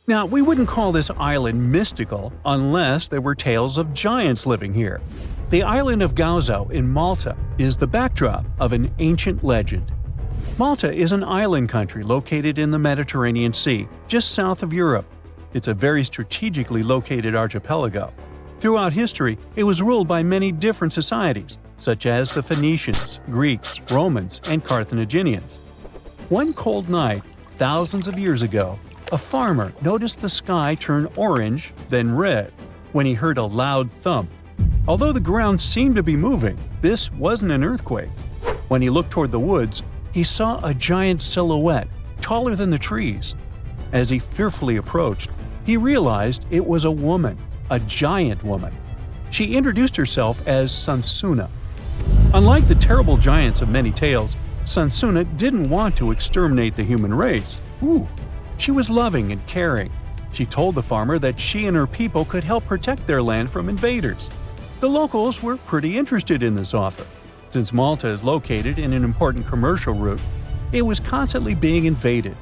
Now, we wouldn't call this island mystical unless there were tales of giants living here. The island of Gozo in Malta is the backdrop of an ancient legend. Malta is an island country located in the Mediterranean Sea, just south of Europe. It's a very strategically located archipelago. Throughout history, it was ruled by many different societies, such as the Phoenicians, Greeks, Romans, and Carthaginians. One cold night, thousands of years ago, a farmer noticed the sky turn orange, then red, when he heard a loud thump. Although the ground seemed to be moving, this wasn't an earthquake. When he looked toward the woods, he saw a giant silhouette, taller than the trees. As he fearfully approached, he realized it was a woman, a giant woman. She introduced herself as Sansuna. Unlike the terrible giants of many tales, Sansuna didn't want to exterminate the human race. She was loving and caring. She told the farmer that she and her people could help protect their land from invaders. The locals were pretty interested in this offer. Since Malta is located in an important commercial route, it was constantly being invaded.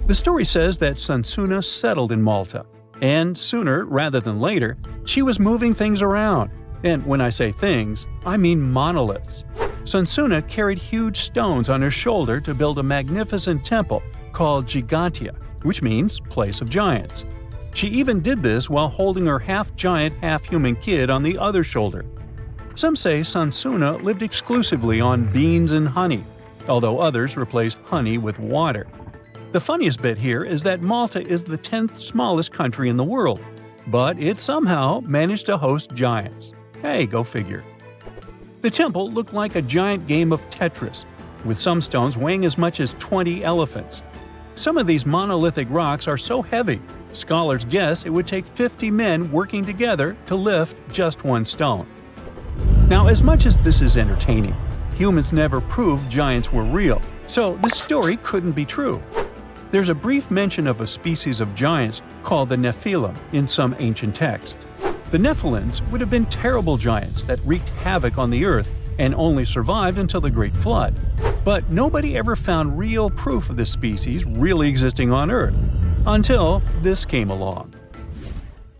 The story says that Sansuna settled in Malta, and sooner rather than later, she was moving things around. And when I say things, I mean monoliths. Sansuna carried huge stones on her shoulder to build a magnificent temple called Gigantia, which means place of giants. She even did this while holding her half-giant, half-human kid on the other shoulder. Some say Sansuna lived exclusively on beans and honey, although others replaced honey with water. The funniest bit here is that Malta is the 10th smallest country in the world, but it somehow managed to host giants. Hey, go figure. The temple looked like a giant game of Tetris, with some stones weighing as much as 20 elephants. Some of these monolithic rocks are so heavy, scholars guess it would take 50 men working together to lift just one stone. Now, as much as this is entertaining, humans never proved giants were real, so this story couldn't be true. There's a brief mention of a species of giants called the Nephilim in some ancient texts. The Nephilims would have been terrible giants that wreaked havoc on the earth and only survived until the Great Flood. But nobody ever found real proof of this species really existing on Earth, until this came along.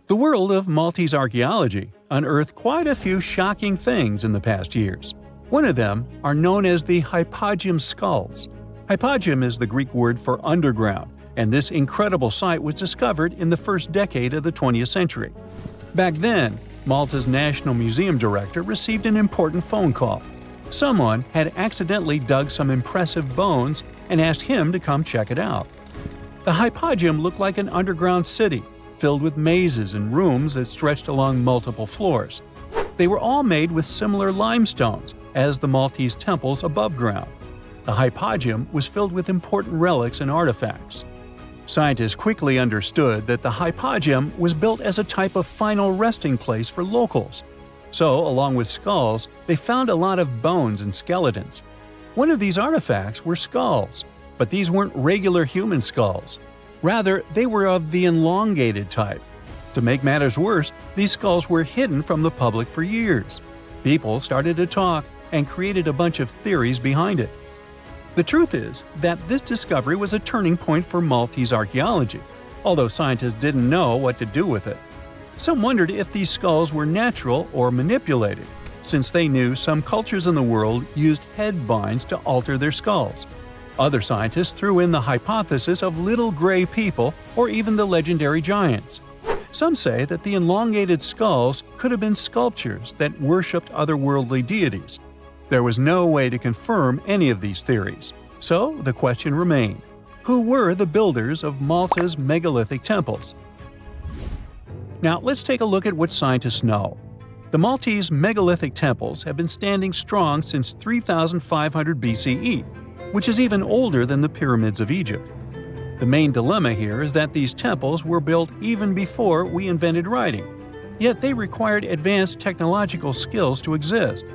The world of Maltese archaeology unearthed quite a few shocking things in the past years. One of them are known as the hypogeum skulls. Hypogeum is the Greek word for underground, and this incredible site was discovered in the first decade of the 20th century. Back then, Malta's National Museum director received an important phone call. Someone had accidentally dug some impressive bones and asked him to come check it out. The hypogeum looked like an underground city, filled with mazes and rooms that stretched along multiple floors. They were all made with similar limestones as the Maltese temples above ground. The hypogeum was filled with important relics and artifacts. Scientists quickly understood that the hypogeum was built as a type of final resting place for locals. So, along with skulls, they found a lot of bones and skeletons. One of these artifacts were skulls, but these weren't regular human skulls. Rather, they were of the elongated type. To make matters worse, these skulls were hidden from the public for years. People started to talk and created a bunch of theories behind it. The truth is that this discovery was a turning point for Maltese archaeology, although scientists didn't know what to do with it. Some wondered if these skulls were natural or manipulated, since they knew some cultures in the world used head binds to alter their skulls. Other scientists threw in the hypothesis of little gray people or even the legendary giants. Some say that the elongated skulls could have been sculptures that worshipped otherworldly deities. There was no way to confirm any of these theories, so the question remained: who were the builders of Malta's megalithic temples? Now let's take a look at what scientists know. The Maltese megalithic temples have been standing strong since 3500 BCE, which is even older than the pyramids of Egypt. The main dilemma here is that these temples were built even before we invented writing, yet they required advanced technological skills to exist.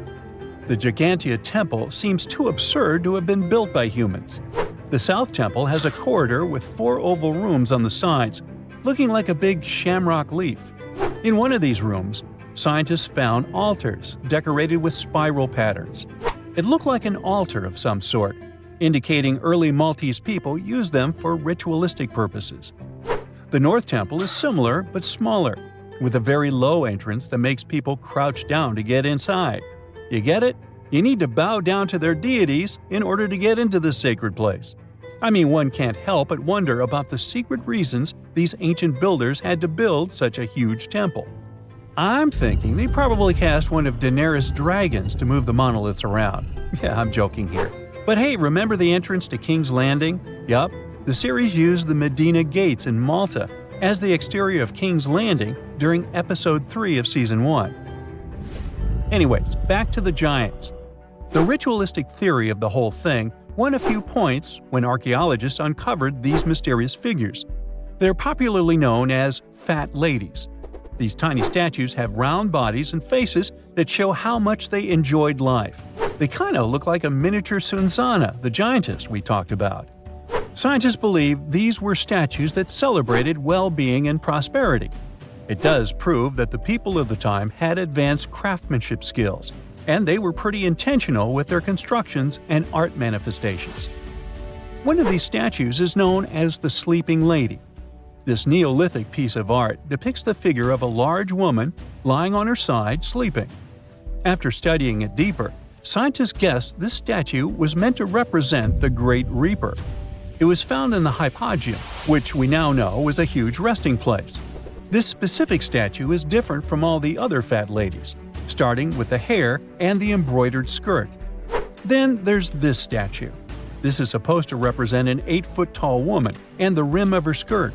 The Gigantia Temple seems too absurd to have been built by humans. The South Temple has a corridor with 4 oval rooms on the sides, looking like a big shamrock leaf. In one of these rooms, scientists found altars decorated with spiral patterns. It looked like an altar of some sort. indicating early Maltese people used them for ritualistic purposes. The North Temple is similar but smaller, with a very low entrance that makes people crouch down to get inside. You get it? You need to bow down to their deities in order to get into this sacred place. I mean, one can't help but wonder about the secret reasons these ancient builders had to build such a huge temple. I'm thinking they probably cast one of Daenerys' dragons to move the monoliths around. Yeah, I'm joking here. But hey, remember the entrance to King's Landing? Yup, the series used the Medina Gates in Malta as the exterior of King's Landing during Episode 3 of Season 1. Anyways, back to the giants. The ritualistic theory of the whole thing won a few points when archaeologists uncovered these mysterious figures. They're popularly known as fat ladies. These tiny statues have round bodies and faces that show how much they enjoyed life. They kind of look like a miniature Sunsana, the giantess we talked about. Scientists believe these were statues that celebrated well-being and prosperity. It does prove that the people of the time had advanced craftsmanship skills, and they were pretty intentional with their constructions and art manifestations. One of these statues is known as the Sleeping Lady. This Neolithic piece of art depicts the figure of a large woman lying on her side sleeping. After studying it deeper, scientists guessed this statue was meant to represent the Great Reaper. It was found in the hypogeum, which we now know was a huge resting place. This specific statue is different from all the other fat ladies, starting with the hair and the embroidered skirt. Then there's this statue. This is supposed to represent an 8-foot-tall woman and the rim of her skirt.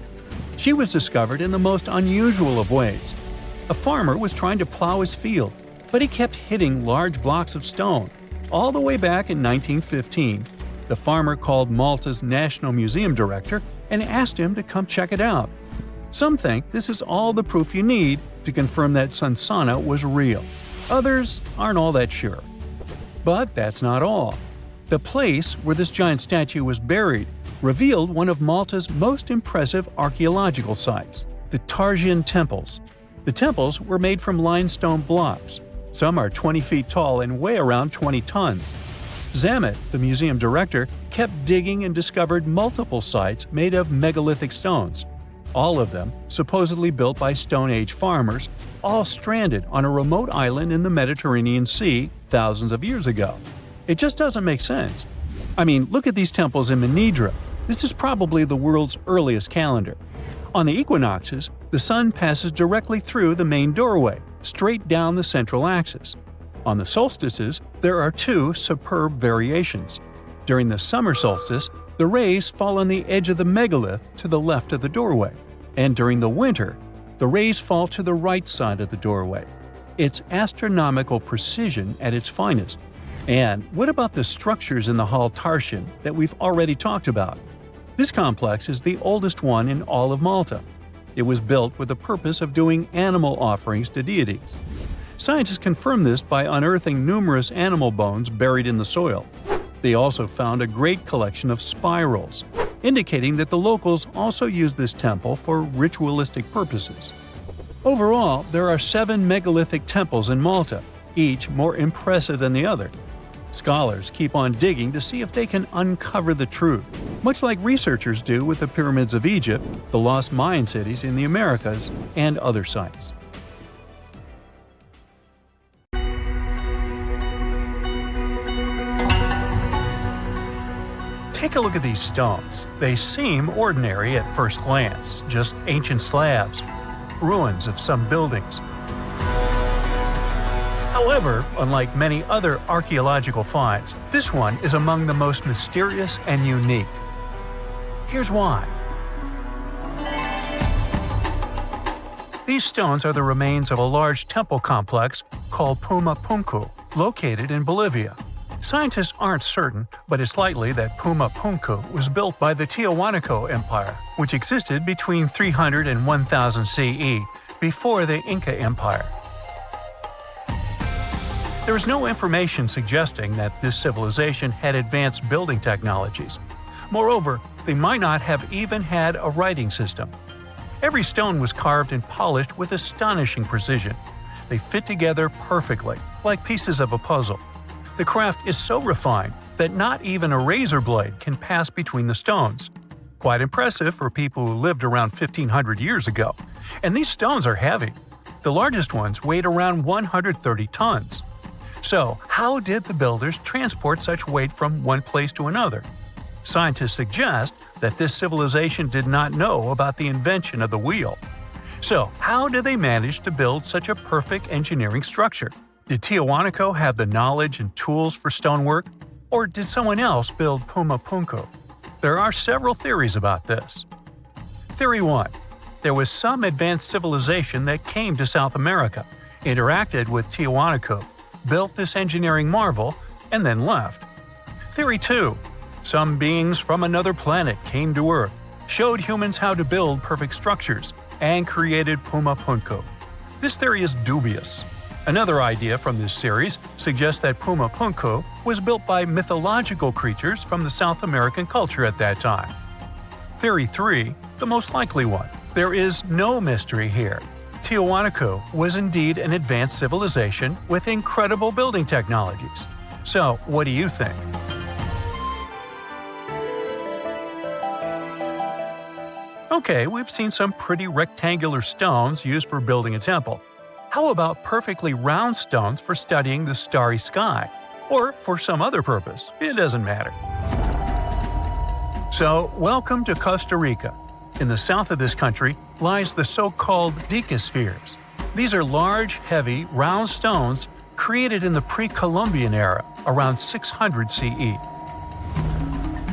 She was discovered in the most unusual of ways. A farmer was trying to plow his field, but he kept hitting large blocks of stone. All the way back in 1915, the farmer called Malta's National Museum director and asked him to come check it out. Some think this is all the proof you need to confirm that Sunsana was real. Others aren't all that sure. But that's not all. The place where this giant statue was buried revealed one of Malta's most impressive archaeological sites, the Tarsian temples. The temples were made from limestone blocks. Some are 20 feet tall and weigh around 20 tons. Zamet, the museum director, kept digging and discovered multiple sites made of megalithic stones. All of them supposedly built by Stone Age farmers, all stranded on a remote island in the Mediterranean Sea thousands of years ago. It just doesn't make sense. I mean, look at these temples in Manidra. This is probably the world's earliest calendar. On the equinoxes, the sun passes directly through the main doorway, straight down the central axis. On the solstices, there are two superb variations. During the summer solstice, the rays fall on the edge of the megalith to the left of the doorway, and during the winter, the rays fall to the right side of the doorway. It's astronomical precision at its finest. And what about the structures in the Hall Tarsian that we've already talked about? This complex is the oldest one in all of Malta. It was built with the purpose of doing animal offerings to deities. Scientists confirmed this by unearthing numerous animal bones buried in the soil. They also found a great collection of spirals, indicating that the locals also used this temple for ritualistic purposes. Overall, there are 7 megalithic temples in Malta, each more impressive than the other. Scholars keep on digging to see if they can uncover the truth, much like researchers do with the pyramids of Egypt, the lost Mayan cities in the Americas, and other sites. Take a look at these stones. They seem ordinary at first glance, just ancient slabs, ruins of some buildings. However, unlike many other archaeological finds, this one is among the most mysterious and unique. Here's why. These stones are the remains of a large temple complex called Puma Punku, located in Bolivia. Scientists aren't certain, but it's likely that Puma Punku was built by the Tiahuanaco Empire, which existed between 300 and 1000 CE, before the Inca Empire. There is no information suggesting that this civilization had advanced building technologies. Moreover, they might not have even had a writing system. Every stone was carved and polished with astonishing precision. They fit together perfectly, like pieces of a puzzle. The craft is so refined that not even a razor blade can pass between the stones. Quite impressive for people who lived around 1500 years ago. And these stones are heavy. The largest ones weighed around 130 tons. So, how did the builders transport such weight from one place to another? Scientists suggest that this civilization did not know about the invention of the wheel. So, how did they manage to build such a perfect engineering structure? Did Tiahuanaco have the knowledge and tools for stonework? Or did someone else build Puma Punku? There are several theories about this. Theory 1. There was some advanced civilization that came to South America, interacted with Tiahuanaco, built this engineering marvel, and then left. Theory 2. Some beings from another planet came to Earth, showed humans how to build perfect structures, and created Puma Punku. This theory is dubious. Another idea from this series suggests that Puma Punku was built by mythological creatures from the South American culture at that time. Theory 3, the most likely one. There is no mystery here. Tiahuanaco was indeed an advanced civilization with incredible building technologies. So, what do you think? Okay, we've seen some pretty rectangular stones used for building a temple. How about perfectly round stones for studying the starry sky? Or for some other purpose, it doesn't matter. So, welcome to Costa Rica. In the south of this country lies the so-called decaspheres. These are large, heavy, round stones created in the pre-Columbian era, around 600 CE.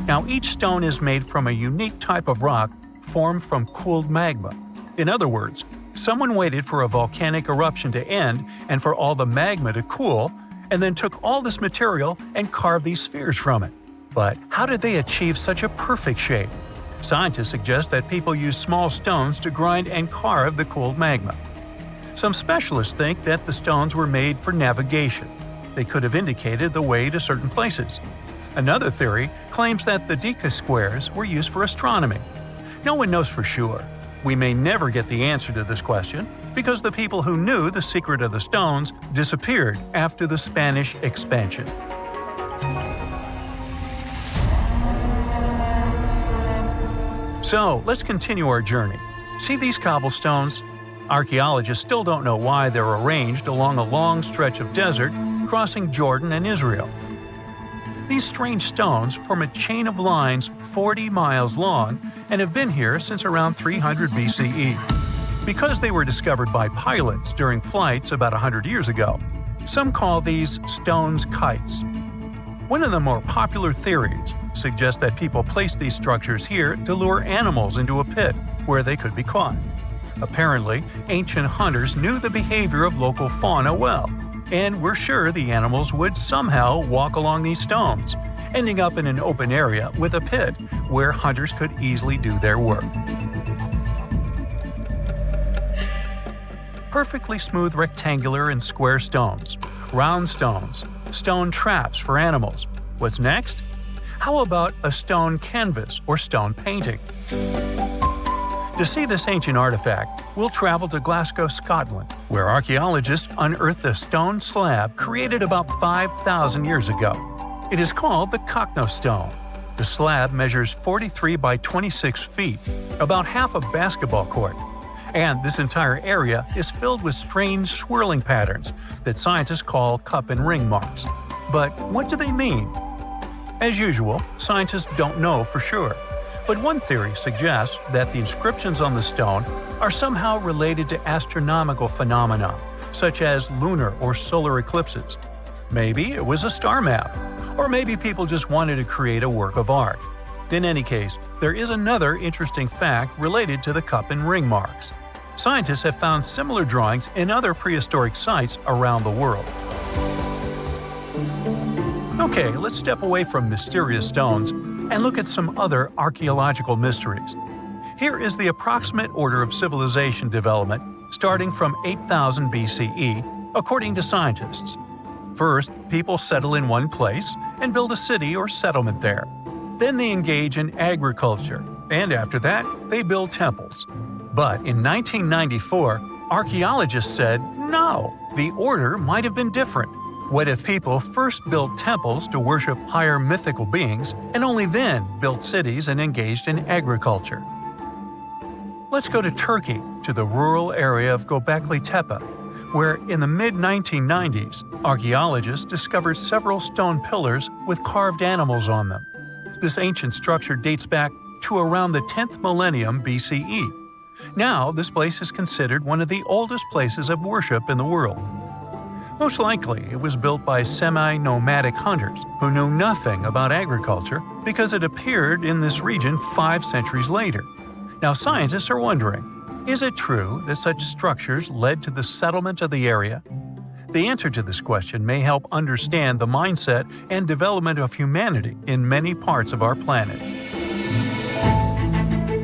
Now, each stone is made from a unique type of rock formed from cooled magma. In other words, someone waited for a volcanic eruption to end and for all the magma to cool, and then took all this material and carved these spheres from it. But how did they achieve such a perfect shape? Scientists suggest that people use small stones to grind and carve the cooled magma. Some specialists think that the stones were made for navigation. They could have indicated the way to certain places. Another theory claims that the deca squares were used for astronomy. No one knows for sure. We may never get the answer to this question because the people who knew the secret of the stones disappeared after the Spanish expansion. So, let's continue our journey. See these cobblestones? Archaeologists still don't know why they're arranged along a long stretch of desert crossing Jordan and Israel. These strange stones form a chain of lines 40 miles long and have been here since around 300 BCE. Because they were discovered by pilots during flights about 100 years ago, some call these stones kites. One of the more popular theories suggests that people placed these structures here to lure animals into a pit where they could be caught. Apparently, ancient hunters knew the behavior of local fauna well, and were sure the animals would somehow walk along these stones, ending up in an open area with a pit where hunters could easily do their work. Perfectly smooth rectangular and square stones, round stones, stone traps for animals. What's next? How about a stone canvas or stone painting? To see this ancient artifact, we'll travel to Glasgow, Scotland, where archaeologists unearthed a stone slab created about 5,000 years ago. It is called the Cockno stone. The slab measures 43 by 26 feet, about half a basketball court. And this entire area is filled with strange swirling patterns that scientists call cup and ring marks. But what do they mean? As usual, scientists don't know for sure. But one theory suggests that the inscriptions on the stone are somehow related to astronomical phenomena, such as lunar or solar eclipses. Maybe it was a star map, or maybe people just wanted to create a work of art. In any case, there is another interesting fact related to the cup and ring marks. Scientists have found similar drawings in other prehistoric sites around the world. Okay, let's step away from mysterious stones and look at some other archaeological mysteries. Here is the approximate order of civilization development starting from 8000 BCE, according to scientists. First, people settle in one place and build a city or settlement there. Then they engage in agriculture, and after that, they build temples. But in 1994, archaeologists said, no, the order might have been different. What if people first built temples to worship higher mythical beings and only then built cities and engaged in agriculture? Let's go to Turkey, to the rural area of Göbekli Tepe, where in the mid-1990s, archaeologists discovered several stone pillars with carved animals on them. This ancient structure dates back to around the 10th millennium BCE. Now, this place is considered one of the oldest places of worship in the world. Most likely, it was built by semi-nomadic hunters who knew nothing about agriculture because it appeared in this region 5 centuries later. Now, scientists are wondering, is it true that such structures led to the settlement of the area? The answer to this question may help understand the mindset and development of humanity in many parts of our planet.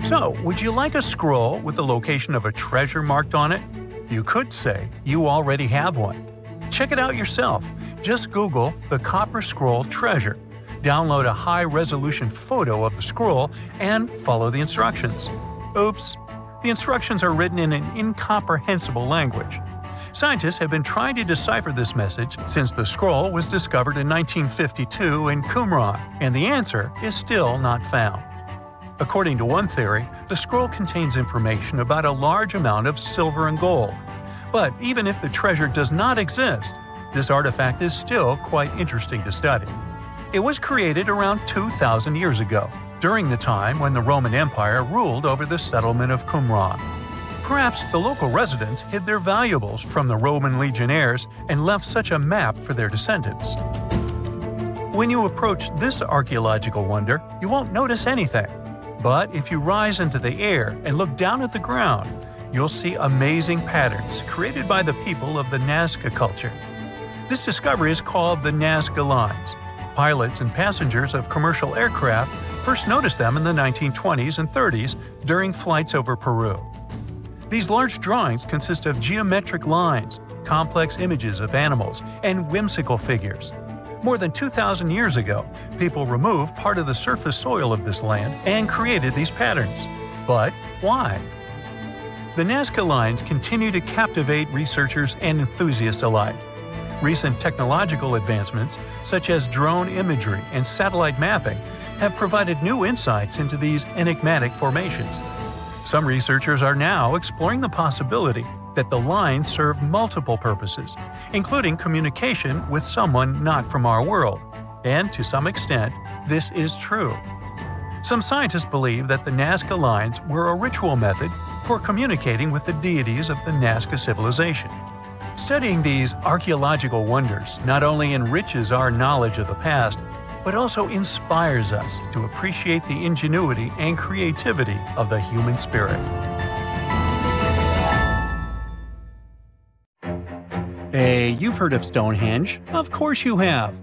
So, would you like a scroll with the location of a treasure marked on it? You could say you already have one. Check it out yourself. Just Google the Copper Scroll Treasure. Download a high-resolution photo of the scroll and follow the instructions. Oops! The instructions are written in an incomprehensible language. Scientists have been trying to decipher this message since the scroll was discovered in 1952 in Qumran, and the answer is still not found. According to one theory, the scroll contains information about a large amount of silver and gold. But even if the treasure does not exist, this artifact is still quite interesting to study. It was created around 2,000 years ago, during the time when the Roman Empire ruled over the settlement of Qumran. Perhaps the local residents hid their valuables from the Roman legionnaires and left such a map for their descendants. When you approach this archaeological wonder, you won't notice anything. But if you rise into the air and look down at the ground, you'll see amazing patterns created by the people of the Nazca culture. This discovery is called the Nazca Lines. Pilots and passengers of commercial aircraft first noticed them in the 1920s and 30s during flights over Peru. These large drawings consist of geometric lines, complex images of animals, and whimsical figures. More than 2,000 years ago, people removed part of the surface soil of this land and created these patterns. But why? The Nazca Lines continue to captivate researchers and enthusiasts alike. Recent technological advancements, such as drone imagery and satellite mapping, have provided new insights into these enigmatic formations. Some researchers are now exploring the possibility that the lines serve multiple purposes, including communication with someone not from our world. And to some extent, this is true. Some scientists believe that the Nazca Lines were a ritual method for communicating with the deities of the Nazca civilization. Studying these archaeological wonders not only enriches our knowledge of the past, but also inspires us to appreciate the ingenuity and creativity of the human spirit. Hey, you've heard of Stonehenge? Of course you have.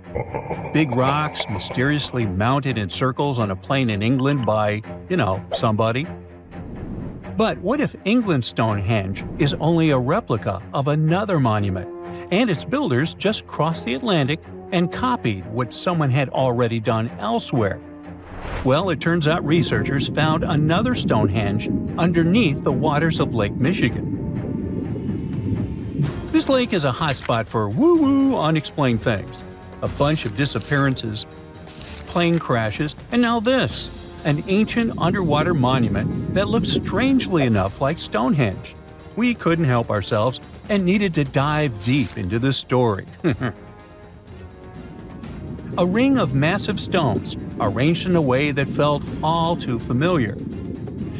Big rocks mysteriously mounted in circles on a plain in England by, somebody. But what if England's Stonehenge is only a replica of another monument, and its builders just crossed the Atlantic and copied what someone had already done elsewhere? Well, it turns out researchers found another Stonehenge underneath the waters of Lake Michigan. This lake is a hotspot for woo-woo unexplained things. A bunch of disappearances, plane crashes, and now this. An ancient underwater monument that looks strangely enough like Stonehenge. We couldn't help ourselves and needed to dive deep into this story. A ring of massive stones, arranged in a way that felt all too familiar.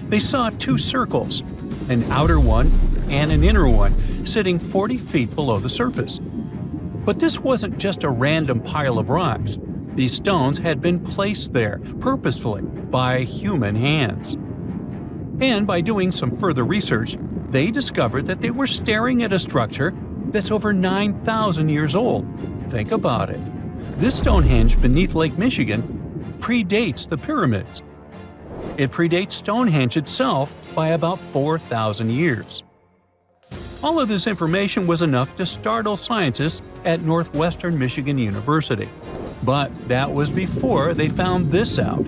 They saw 2 circles, an outer one and an inner one, sitting 40 feet below the surface. But this wasn't just a random pile of rocks. These stones had been placed there purposefully by human hands. And by doing some further research, they discovered that they were staring at a structure that's over 9,000 years old. Think about it. This Stonehenge beneath Lake Michigan predates the pyramids. It predates Stonehenge itself by about 4,000 years. All of this information was enough to startle scientists at Northwestern Michigan University. But that was before they found this out.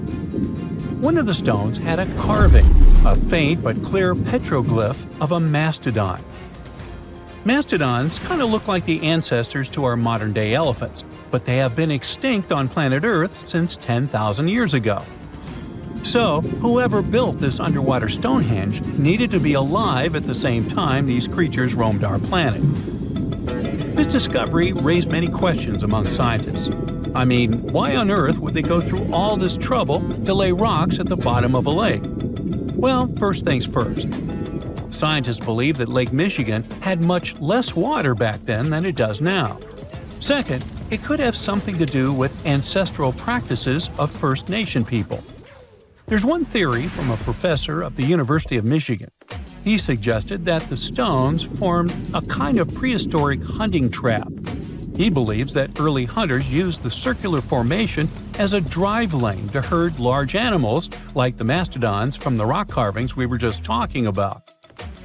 One of the stones had a carving, a faint but clear petroglyph of a mastodon. Mastodons kind of look like the ancestors to our modern-day elephants, but they have been extinct on planet Earth since 10,000 years ago. So, whoever built this underwater Stonehenge needed to be alive at the same time these creatures roamed our planet. This discovery raised many questions among scientists. I mean, why on Earth would they go through all this trouble to lay rocks at the bottom of a lake? Well, first things first. Scientists believe that Lake Michigan had much less water back then than it does now. Second, it could have something to do with ancestral practices of First Nation people. There's one theory from a professor of the University of Michigan. He suggested that the stones formed a kind of prehistoric hunting trap. He believes that early hunters used the circular formation as a drive lane to herd large animals like the mastodons from the rock carvings we were just talking about.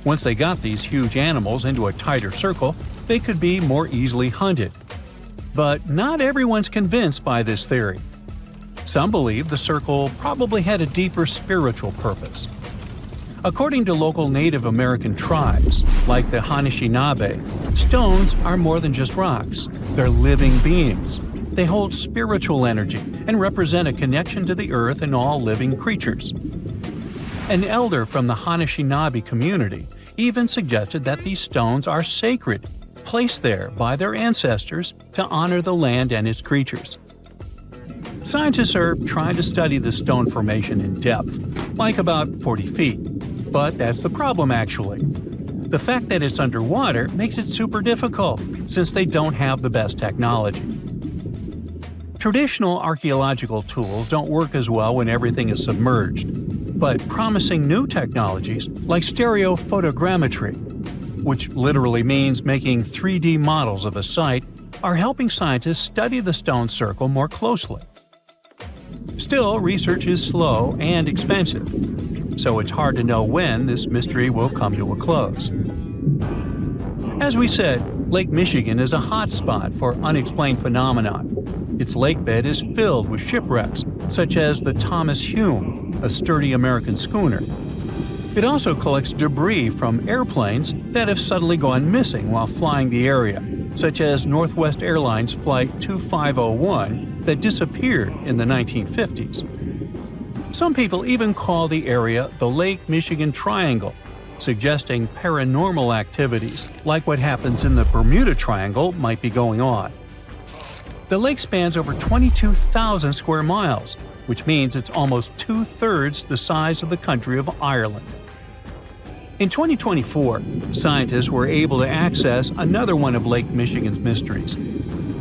Once they got these huge animals into a tighter circle, they could be more easily hunted. But not everyone's convinced by this theory. Some believe the circle probably had a deeper spiritual purpose. According to local Native American tribes, like the Anishinaabe, stones are more than just rocks. They're living beings. They hold spiritual energy and represent a connection to the earth and all living creatures. An elder from the Anishinaabe community even suggested that these stones are sacred, placed there by their ancestors to honor the land and its creatures. Scientists are trying to study the stone formation in depth, like about 40 feet. But that's the problem, actually. The fact that it's underwater makes it super difficult, since they don't have the best technology. Traditional archaeological tools don't work as well when everything is submerged, but promising new technologies like stereophotogrammetry, which literally means making 3D models of a site, are helping scientists study the stone circle more closely. Still, research is slow and expensive, so it's hard to know when this mystery will come to a close. As we said, Lake Michigan is a hot spot for unexplained phenomena. Its lakebed is filled with shipwrecks, such as the Thomas Hume, a sturdy American schooner. It also collects debris from airplanes that have suddenly gone missing while flying the area, such as Northwest Airlines Flight 2501 that disappeared in the 1950s. Some people even call the area the Lake Michigan Triangle, suggesting paranormal activities like what happens in the Bermuda Triangle might be going on. The lake spans over 22,000 square miles, which means it's almost two-thirds the size of the country of Ireland. In 2024, scientists were able to access another one of Lake Michigan's mysteries,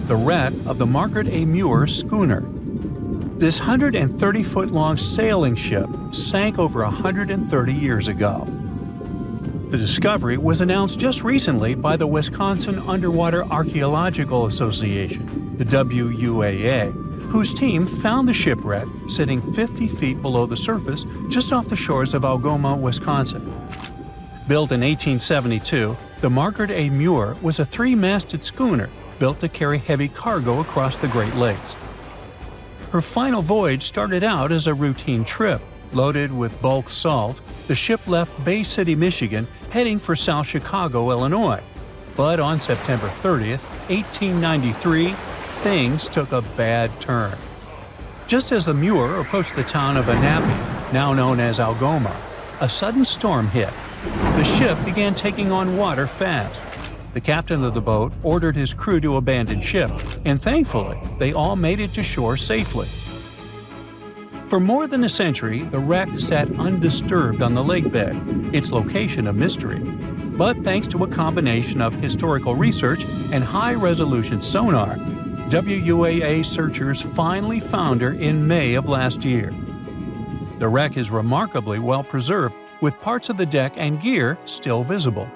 the wreck of the Margaret A. Muir schooner. This 130-foot-long sailing ship sank over 130 years ago. The discovery was announced just recently by the Wisconsin Underwater Archaeological Association, the WUAA, whose team found the shipwreck sitting 50 feet below the surface just off the shores of Algoma, Wisconsin. Built in 1872, the Margaret A. Muir was a three-masted schooner built to carry heavy cargo across the Great Lakes. Her final voyage started out as a routine trip. Loaded with bulk salt, the ship left Bay City, Michigan, heading for South Chicago, Illinois. But on September 30th, 1893, things took a bad turn. Just as the Muir approached the town of Annapolis, now known as Algoma, a sudden storm hit. The ship began taking on water fast. The captain of the boat ordered his crew to abandon ship, and thankfully, they all made it to shore safely. For more than a century, the wreck sat undisturbed on the lakebed, its location a mystery. But thanks to a combination of historical research and high-resolution sonar, WUAA searchers finally found her in May of last year. The wreck is remarkably well preserved, with parts of the deck and gear still visible.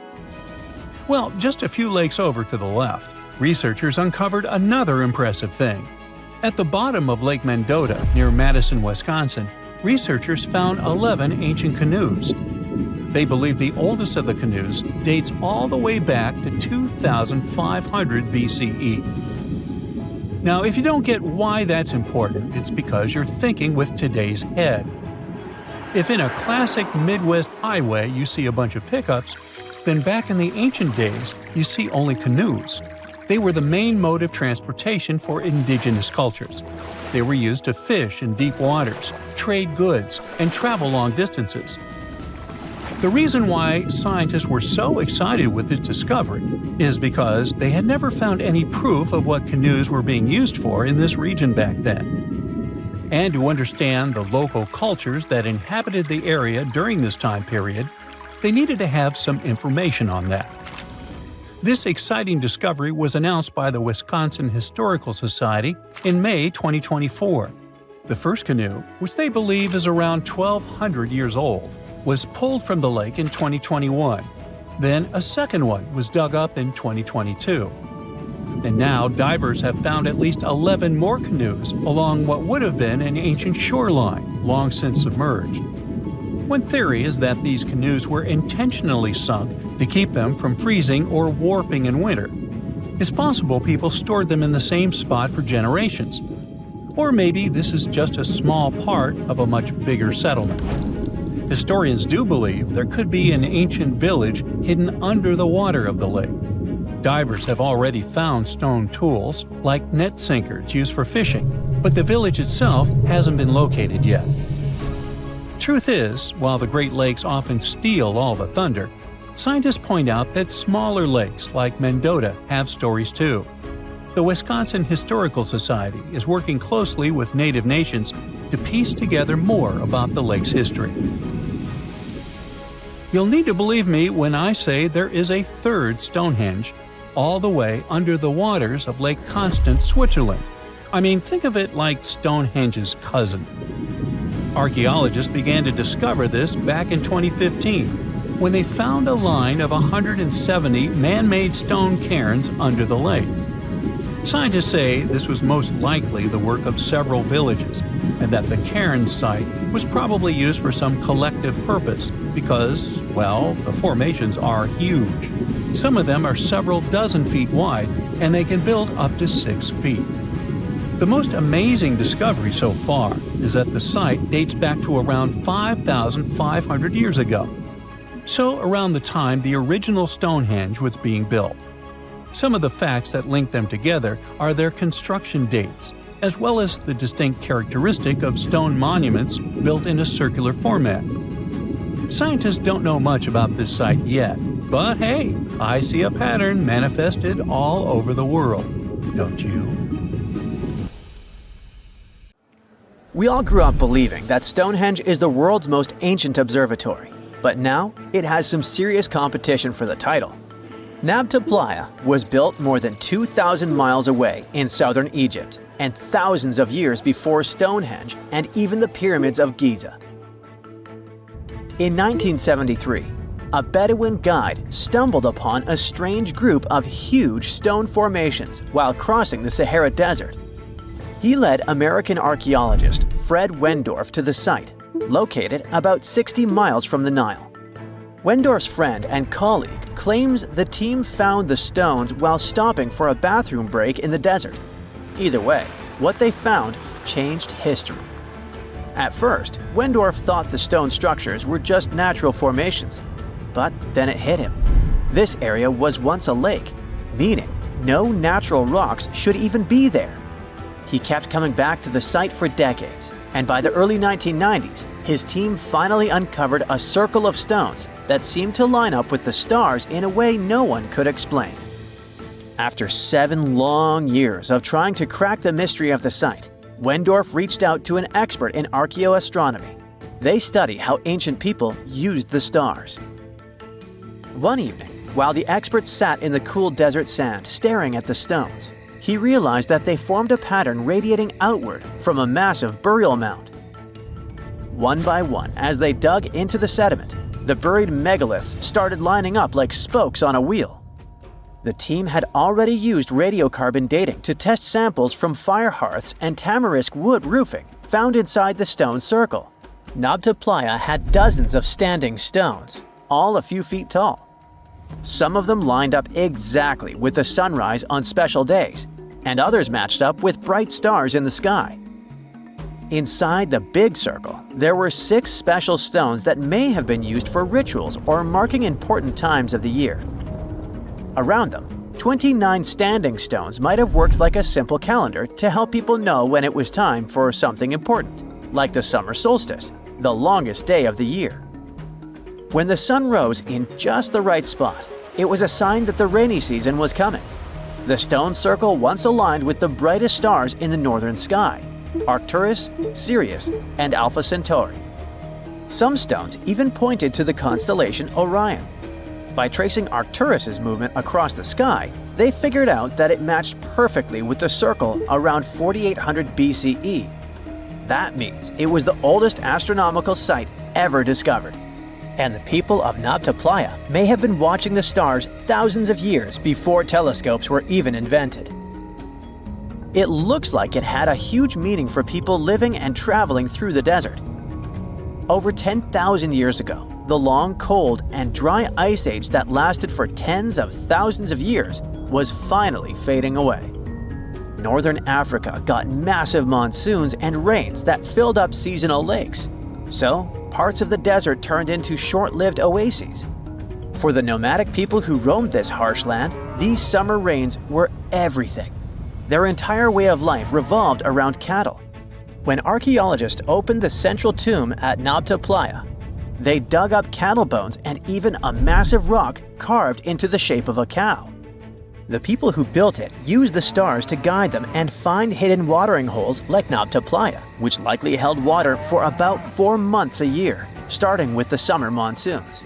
Well, just a few lakes over to the left, researchers uncovered another impressive thing. At the bottom of Lake Mendota, near Madison, Wisconsin, researchers found 11 ancient canoes. They believe the oldest of the canoes dates all the way back to 2500 BCE. Now, if you don't get why that's important, it's because you're thinking with today's head. If in a classic Midwest highway you see a bunch of pickups, then back in the ancient days, you see only canoes. They were the main mode of transportation for indigenous cultures. They were used to fish in deep waters, trade goods, and travel long distances. The reason why scientists were so excited with its discovery is because they had never found any proof of what canoes were being used for in this region back then. And to understand the local cultures that inhabited the area during this time period, they needed to have some information on that. This exciting discovery was announced by the Wisconsin Historical Society in May 2024. The first canoe, which they believe is around 1,200 years old, was pulled from the lake in 2021. Then a second one was dug up in 2022. And now divers have found at least 11 more canoes along what would have been an ancient shoreline, long since submerged. One theory is that these canoes were intentionally sunk to keep them from freezing or warping in winter. It's possible people stored them in the same spot for generations. Or maybe this is just a small part of a much bigger settlement. Historians do believe there could be an ancient village hidden under the water of the lake. Divers have already found stone tools, like net sinkers used for fishing, but the village itself hasn't been located yet. Truth is, while the Great Lakes often steal all the thunder, scientists point out that smaller lakes like Mendota have stories too. The Wisconsin Historical Society is working closely with Native nations to piece together more about the lake's history. You'll need to believe me when I say there is a third Stonehenge, all the way under the waters of Lake Constance, Switzerland. I mean, think of it like Stonehenge's cousin. Archaeologists began to discover this back in 2015, when they found a line of 170 man-made stone cairns under the lake. Scientists say this was most likely the work of several villages, and that the cairn site was probably used for some collective purpose because, well, the formations are huge. Some of them are several dozen feet wide, and they can build up to 6 feet. The most amazing discovery so far is that the site dates back to around 5,500 years ago. So around the time the original Stonehenge was being built. Some of the facts that link them together are their construction dates, as well as the distinct characteristic of stone monuments built in a circular format. Scientists don't know much about this site yet, but hey, I see a pattern manifested all over the world, don't you? We all grew up believing that Stonehenge is the world's most ancient observatory, but now it has some serious competition for the title. Nabta Playa was built more than 2,000 miles away in southern Egypt, and thousands of years before Stonehenge and even the pyramids of Giza. In 1973, a Bedouin guide stumbled upon a strange group of huge stone formations while crossing the Sahara Desert. He led American archaeologist Fred Wendorf to the site, located about 60 miles from the Nile. Wendorf's friend and colleague claims the team found the stones while stopping for a bathroom break in the desert. Either way, what they found changed history. At first, Wendorf thought the stone structures were just natural formations, but then it hit him. This area was once a lake, meaning no natural rocks should even be there. He kept coming back to the site for decades, and by the early 1990s, his team finally uncovered a circle of stones that seemed to line up with the stars in a way no one could explain. After 7 long years of trying to crack the mystery of the site, Wendorf reached out to an expert in archaeoastronomy. They study how ancient people used the stars. One evening, while the expert sat in the cool desert sand staring at the stones, he realized that they formed a pattern radiating outward from a massive burial mound. One by one, as they dug into the sediment, the buried megaliths started lining up like spokes on a wheel. The team had already used radiocarbon dating to test samples from fire hearths and tamarisk wood roofing found inside the stone circle. Nabta Playa had dozens of standing stones, all a few feet tall. Some of them lined up exactly with the sunrise on special days, and others matched up with bright stars in the sky. Inside the big circle, there were 6 special stones that may have been used for rituals or marking important times of the year. Around them, 29 standing stones might have worked like a simple calendar to help people know when it was time for something important, like the summer solstice, the longest day of the year. When the sun rose in just the right spot, it was a sign that the rainy season was coming. The stone circle once aligned with the brightest stars in the northern sky: Arcturus, Sirius, and Alpha Centauri. Some stones even pointed to the constellation Orion. By tracing Arcturus's movement across the sky, they figured out that it matched perfectly with the circle around 4800 BCE. That means it was the oldest astronomical site ever discovered. And the people of Nabta Playa may have been watching the stars thousands of years before telescopes were even invented. It looks like it had a huge meaning for people living and traveling through the desert. Over 10,000 years ago, the long, cold, and dry ice age that lasted for tens of thousands of years was finally fading away. Northern Africa got massive monsoons and rains that filled up seasonal lakes. So, parts of the desert turned into short-lived oases. For the nomadic people who roamed this harsh land, these summer rains were everything. Their entire way of life revolved around cattle. When archaeologists opened the central tomb at Nabta Playa, they dug up cattle bones and even a massive rock carved into the shape of a cow. The people who built it used the stars to guide them and find hidden watering holes like Nabta Playa, which likely held water for about 4 months a year, starting with the summer monsoons.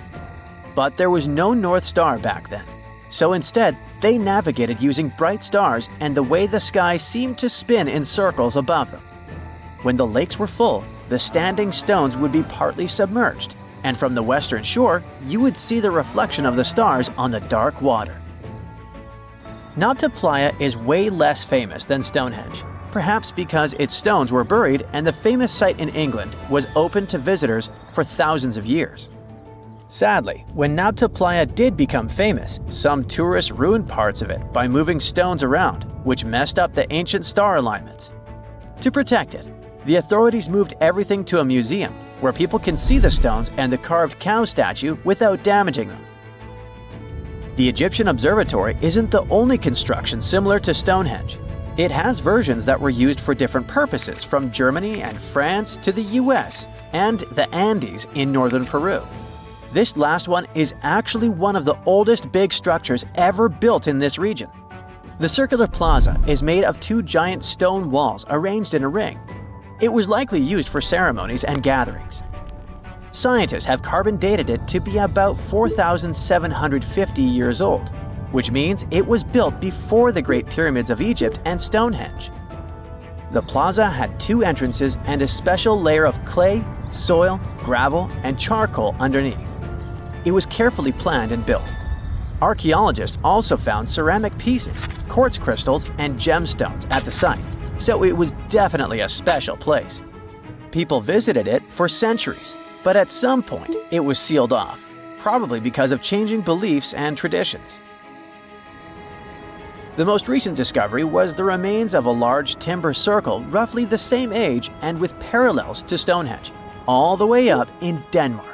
But there was no North Star back then, so instead they navigated using bright stars and the way the sky seemed to spin in circles above them. When the lakes were full, the standing stones would be partly submerged, and from the western shore, you would see the reflection of the stars on the dark water. Nabta Playa is way less famous than Stonehenge, perhaps because its stones were buried and the famous site in England was open to visitors for thousands of years. Sadly, when Nabta Playa did become famous, some tourists ruined parts of it by moving stones around, which messed up the ancient star alignments. To protect it, the authorities moved everything to a museum where people can see the stones and the carved cow statue without damaging them. The Egyptian Observatory isn't the only construction similar to Stonehenge. It has versions that were used for different purposes, from Germany and France to the US and the Andes in northern Peru. This last one is actually one of the oldest big structures ever built in this region. The circular plaza is made of 2 giant stone walls arranged in a ring. It was likely used for ceremonies and gatherings. Scientists have carbon dated it to be about 4,750 years old, which means it was built before the Great Pyramids of Egypt and Stonehenge. The plaza had 2 entrances and a special layer of clay, soil, gravel, and charcoal underneath. It was carefully planned and built. Archaeologists also found ceramic pieces, quartz crystals, and gemstones at the site, so it was definitely a special place. People visited it for centuries, but at some point it was sealed off, probably because of changing beliefs and traditions. The most recent discovery was the remains of a large timber circle roughly the same age and with parallels to Stonehenge, all the way up in Denmark.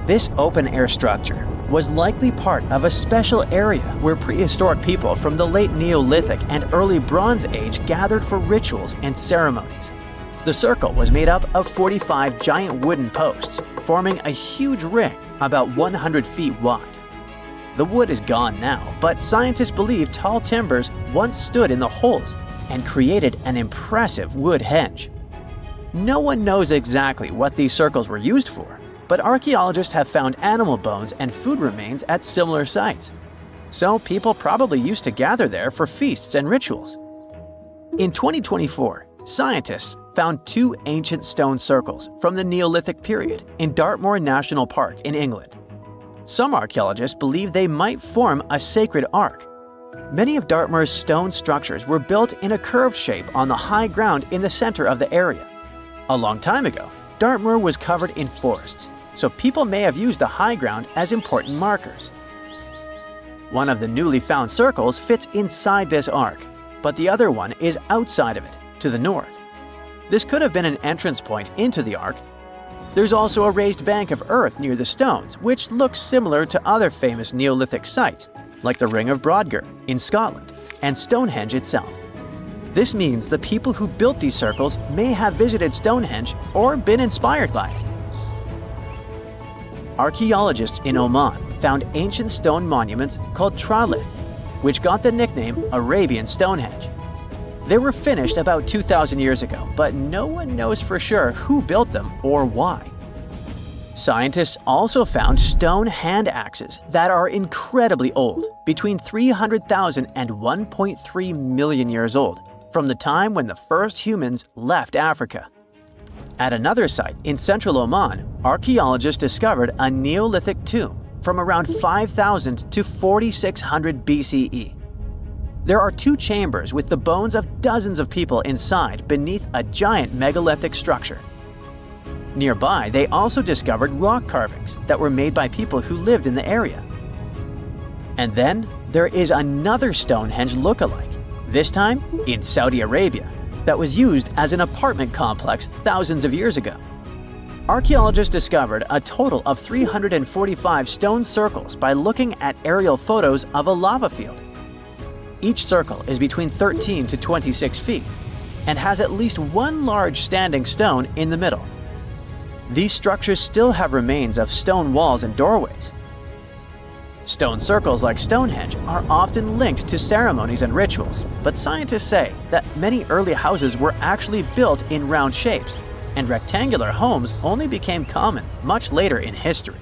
This open-air structure was likely part of a special area where prehistoric people from the late Neolithic and early Bronze Age gathered for rituals and ceremonies. The circle was made up of 45 giant wooden posts, forming a huge ring about 100 feet wide. The wood is gone now, but scientists believe tall timbers once stood in the holes and created an impressive wood henge. No one knows exactly what these circles were used for, but archaeologists have found animal bones and food remains at similar sites. So people probably used to gather there for feasts and rituals. In 2024, scientists found 2 ancient stone circles from the Neolithic period in Dartmoor National Park in England. Some archaeologists believe they might form a sacred ark. Many of Dartmoor's stone structures were built in a curved shape on the high ground in the center of the area. A long time ago, Dartmoor was covered in forests, so people may have used the high ground as important markers. One of the newly found circles fits inside this ark, but the other one is outside of it, to the north. This could have been an entrance point into the Ark. There's also a raised bank of earth near the stones, which looks similar to other famous Neolithic sites, like the Ring of Brodgar in Scotland and Stonehenge itself. This means the people who built these circles may have visited Stonehenge or been inspired by it. Archaeologists in Oman found ancient stone monuments called tralith, which got the nickname Arabian Stonehenge. They were finished about 2,000 years ago, but no one knows for sure who built them or why. Scientists also found stone hand axes that are incredibly old, between 300,000 and 1.3 million years old, from the time when the first humans left Africa. At another site in central Oman, archaeologists discovered a Neolithic tomb from around 5,000 to 4,600 BCE. There are 2 chambers with the bones of dozens of people inside beneath a giant megalithic structure. Nearby, they also discovered rock carvings that were made by people who lived in the area. And then there is another Stonehenge look-alike, this time in Saudi Arabia, that was used as an apartment complex thousands of years ago. Archaeologists discovered a total of 345 stone circles by looking at aerial photos of a lava field. Each circle is between 13 to 26 feet and has at least one large standing stone in the middle. These structures still have remains of stone walls and doorways. Stone circles like Stonehenge are often linked to ceremonies and rituals, but scientists say that many early houses were actually built in round shapes, and rectangular homes only became common much later in history.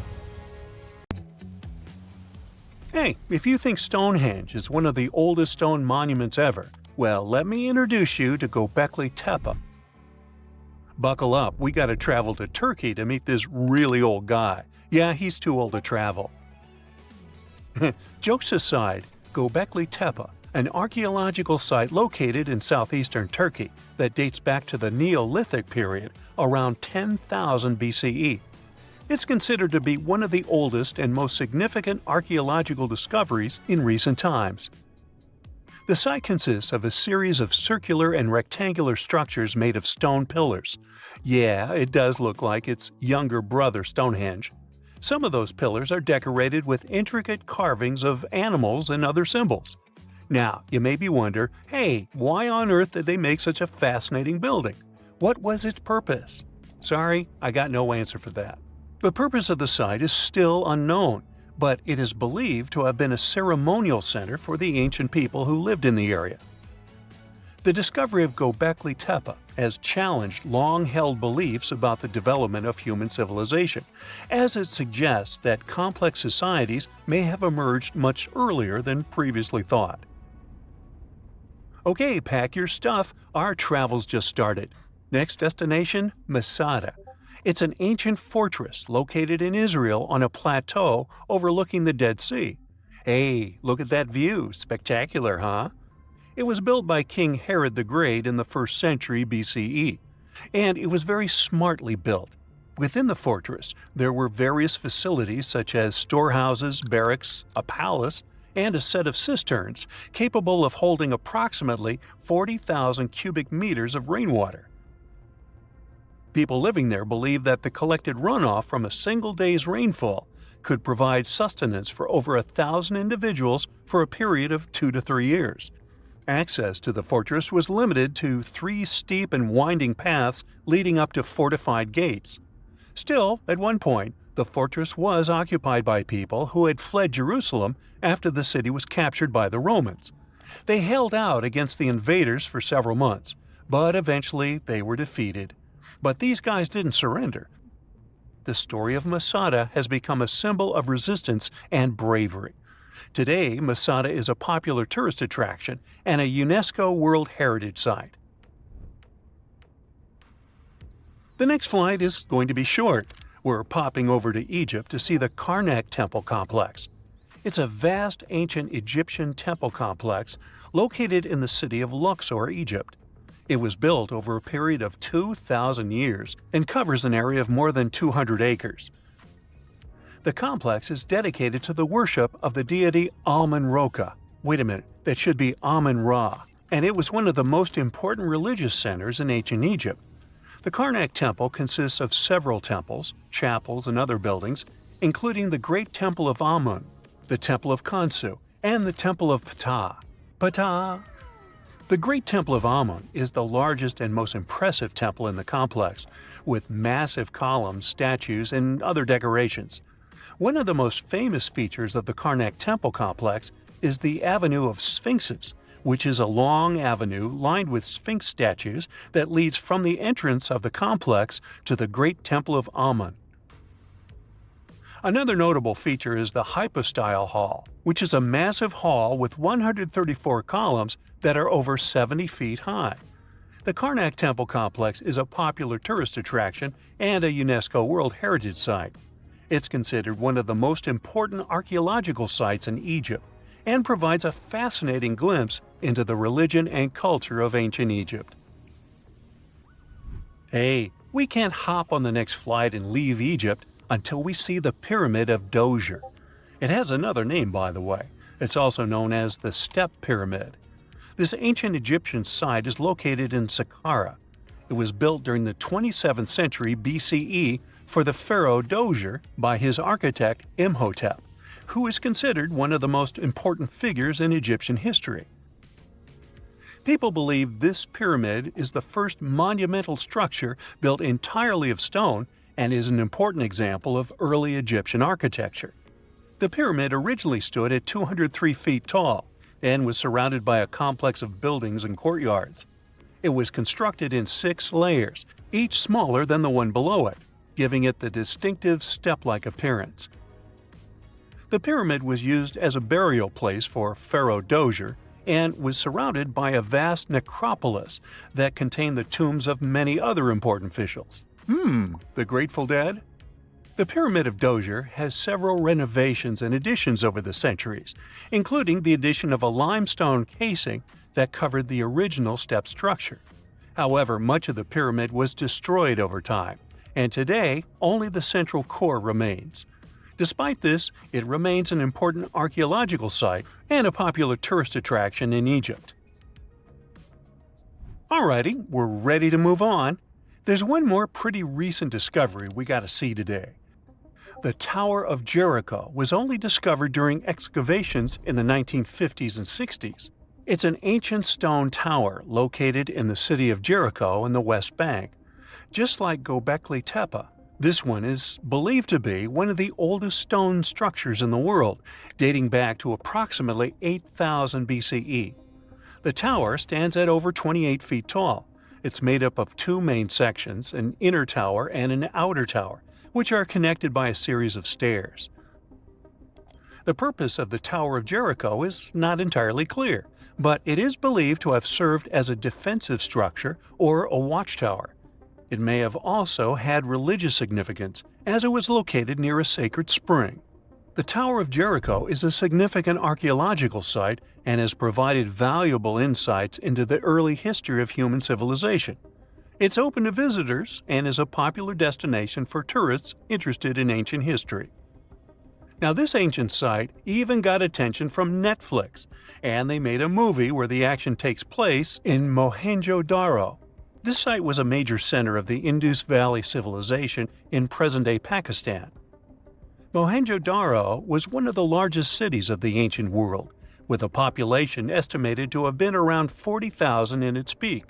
Hey, if you think Stonehenge is one of the oldest stone monuments ever, well, let me introduce you to Göbekli Tepe. Buckle up, we gotta travel to Turkey to meet this really old guy. Yeah, he's too old to travel. Jokes aside, Göbekli Tepe, an archaeological site located in southeastern Turkey that dates back to the Neolithic period, around 10,000 BCE. It's considered to be one of the oldest and most significant archaeological discoveries in recent times. The site consists of a series of circular and rectangular structures made of stone pillars. Yeah, it does look like its younger brother Stonehenge. Some of those pillars are decorated with intricate carvings of animals and other symbols. Now, you maybe wonder, hey, why on earth did they make such a fascinating building? What was its purpose? Sorry, I got no answer for that. The purpose of the site is still unknown, but it is believed to have been a ceremonial center for the ancient people who lived in the area. The discovery of Göbekli Tepe has challenged long-held beliefs about the development of human civilization, as it suggests that complex societies may have emerged much earlier than previously thought. Okay, pack your stuff, our travels just started. Next destination, Masada. It's an ancient fortress located in Israel on a plateau overlooking the Dead Sea. Hey, look at that view, spectacular, huh? It was built by King Herod the Great in the 1st century BCE, and it was very smartly built. Within the fortress, there were various facilities such as storehouses, barracks, a palace, and a set of cisterns capable of holding approximately 40,000 cubic meters of rainwater. People living there believed that the collected runoff from a single day's rainfall could provide sustenance for over 1,000 individuals for a period of 2 to 3 years. Access to the fortress was limited to 3 steep and winding paths leading up to fortified gates. Still, at one point, the fortress was occupied by people who had fled Jerusalem after the city was captured by the Romans. They held out against the invaders for several months, but eventually they were defeated. But these guys didn't surrender. The story of Masada has become a symbol of resistance and bravery. Today, Masada is a popular tourist attraction and a UNESCO World Heritage Site. The next flight is going to be short. We're popping over to Egypt to see the Karnak Temple Complex. It's a vast ancient Egyptian temple complex located in the city of Luxor, Egypt. It was built over a period of 2,000 years and covers an area of more than 200 acres. The complex is dedicated to the worship of the deity Amun-Roka. Wait a minute, that should be Amun-Ra. And it was one of the most important religious centers in ancient Egypt, The Karnak Temple consists of several temples, chapels, and other buildings, including the Great Temple of Amun, the Temple of Khonsu, and the Temple of Ptah. Ptah! The Great Temple of Amun is the largest and most impressive temple in the complex, with massive columns, statues, and other decorations. One of the most famous features of the Karnak Temple complex is the Avenue of Sphinxes, which is a long avenue lined with Sphinx statues that leads from the entrance of the complex to the Great Temple of Amun. Another notable feature is the Hypostyle Hall, which is a massive hall with 134 columns that are over 70 feet high. The Karnak Temple complex is a popular tourist attraction and a UNESCO World Heritage Site. It's considered one of the most important archaeological sites in Egypt and provides a fascinating glimpse into the religion and culture of ancient Egypt. Hey, we can't hop on the next flight and leave Egypt until we see the Pyramid of Djoser. It has another name, by the way. It's also known as the Step Pyramid. This ancient Egyptian site is located in Saqqara. It was built during the 27th century BCE for the pharaoh Djoser by his architect Imhotep, who is considered one of the most important figures in Egyptian history. People believe this pyramid is the first monumental structure built entirely of stone and is an important example of early Egyptian architecture. The pyramid originally stood at 203 feet tall and was surrounded by a complex of buildings and courtyards. It was constructed in 6 layers, each smaller than the one below it, giving it the distinctive step-like appearance. The pyramid was used as a burial place for Pharaoh Djoser and was surrounded by a vast necropolis that contained the tombs of many other important officials. The Grateful Dead? The Pyramid of Djoser has several renovations and additions over the centuries, including the addition of a limestone casing that covered the original step structure. However, much of the pyramid was destroyed over time, and today only the central core remains. Despite this, it remains an important archaeological site and a popular tourist attraction in Egypt. Alrighty, we're ready to move on. There's one more pretty recent discovery we gotta see today. The Tower of Jericho was only discovered during excavations in the 1950s and 60s. It's an ancient stone tower located in the city of Jericho in the West Bank. Just like Göbekli Tepe, this one is believed to be one of the oldest stone structures in the world, dating back to approximately 8000 BCE. The tower stands at over 28 feet tall. It's made up of 2 main sections, an inner tower and an outer tower, which are connected by a series of stairs. The purpose of the Tower of Jericho is not entirely clear, but it is believed to have served as a defensive structure or a watchtower. It may have also had religious significance, as it was located near a sacred spring. The Tower of Jericho is a significant archaeological site and has provided valuable insights into the early history of human civilization. It's open to visitors and is a popular destination for tourists interested in ancient history. Now, this ancient site even got attention from Netflix, and they made a movie where the action takes place in Mohenjo-Daro. This site was a major center of the Indus Valley civilization in present-day Pakistan. Mohenjo-Daro was one of the largest cities of the ancient world, with a population estimated to have been around 40,000 in its peak.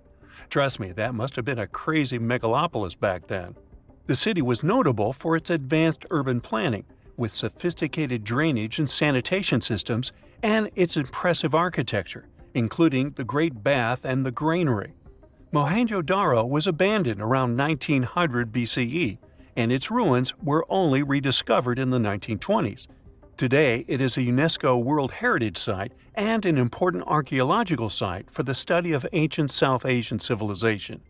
Trust me, that must have been a crazy megalopolis back then. The city was notable for its advanced urban planning, with sophisticated drainage and sanitation systems, and its impressive architecture, including the Great Bath and the Granary. Mohenjo-Daro was abandoned around 1900 BCE, and its ruins were only rediscovered in the 1920s. Today, it is a UNESCO World Heritage Site and an important archaeological site for the study of ancient South Asian civilization.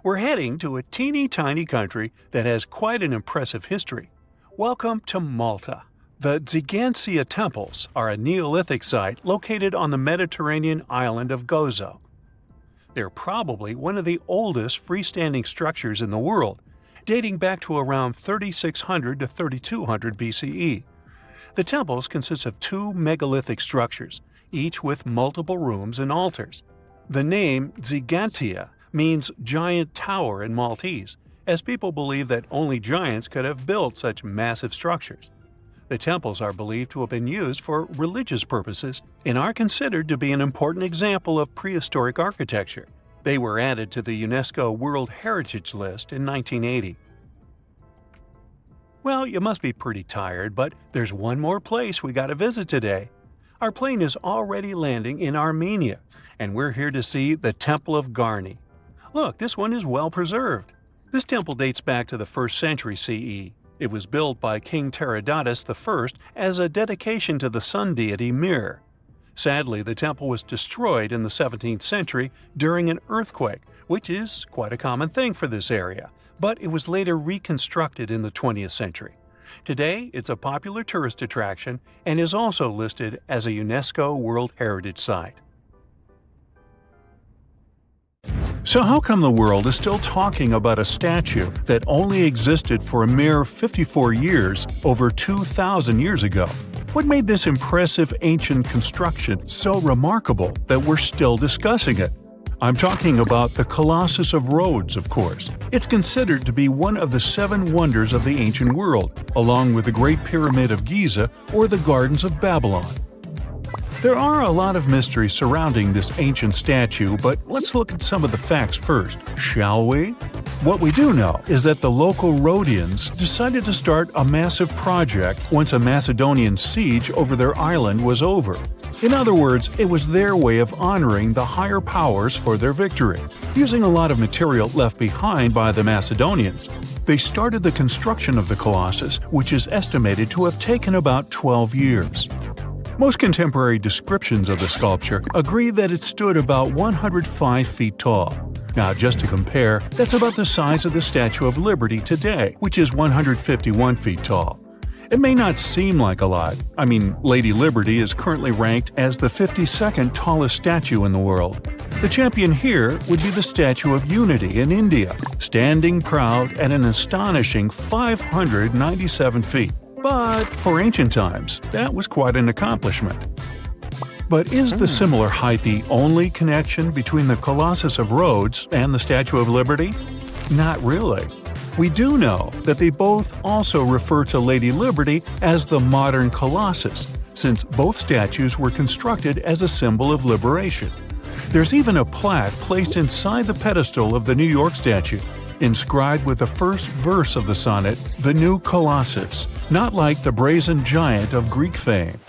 We're heading to a teeny-tiny country that has quite an impressive history. Welcome to Malta. The Xigantia Temples are a Neolithic site located on the Mediterranean island of Gozo. They're probably one of the oldest freestanding structures in the world, dating back to around 3600 to 3200 BCE. The temples consist of 2 megalithic structures, each with multiple rooms and altars. The name Gigantea means giant tower in Maltese, as people believe that only giants could have built such massive structures. The temples are believed to have been used for religious purposes and are considered to be an important example of prehistoric architecture. They were added to the UNESCO World Heritage List in 1980. Well, you must be pretty tired, but there's one more place we gotta visit today. Our plane is already landing in Armenia, and we're here to see the Temple of Garni. Look, this one is well preserved. This temple dates back to the 1st century CE. It was built by King Tiridates I as a dedication to the sun deity Mir. Sadly, the temple was destroyed in the 17th century during an earthquake, which is quite a common thing for this area, but it was later reconstructed in the 20th century. Today, it's a popular tourist attraction and is also listed as a UNESCO World Heritage Site. So how come the world is still talking about a statue that only existed for a mere 54 years over 2,000 years ago? What made this impressive ancient construction so remarkable that we're still discussing it? I'm talking about the Colossus of Rhodes, of course. It's considered to be one of the 7 wonders of the ancient world, along with the Great Pyramid of Giza or the Gardens of Babylon. There are a lot of mysteries surrounding this ancient statue, but let's look at some of the facts first, shall we? What we do know is that the local Rhodians decided to start a massive project once a Macedonian siege over their island was over. In other words, it was their way of honoring the higher powers for their victory. Using a lot of material left behind by the Macedonians, they started the construction of the Colossus, which is estimated to have taken about 12 years. Most contemporary descriptions of the sculpture agree that it stood about 105 feet tall. Now, just to compare, that's about the size of the Statue of Liberty today, which is 151 feet tall. It may not seem like a lot. I mean, Lady Liberty is currently ranked as the 52nd tallest statue in the world. The champion here would be the Statue of Unity in India, standing proud at an astonishing 597 feet. But for ancient times, that was quite an accomplishment. But is the similar height the only connection between the Colossus of Rhodes and the Statue of Liberty? Not really. We do know that they both also refer to Lady Liberty as the modern Colossus, since both statues were constructed as a symbol of liberation. There's even a plaque placed inside the pedestal of the New York statue, inscribed with the first verse of the sonnet, "The New Colossus," not like the brazen giant of Greek fame.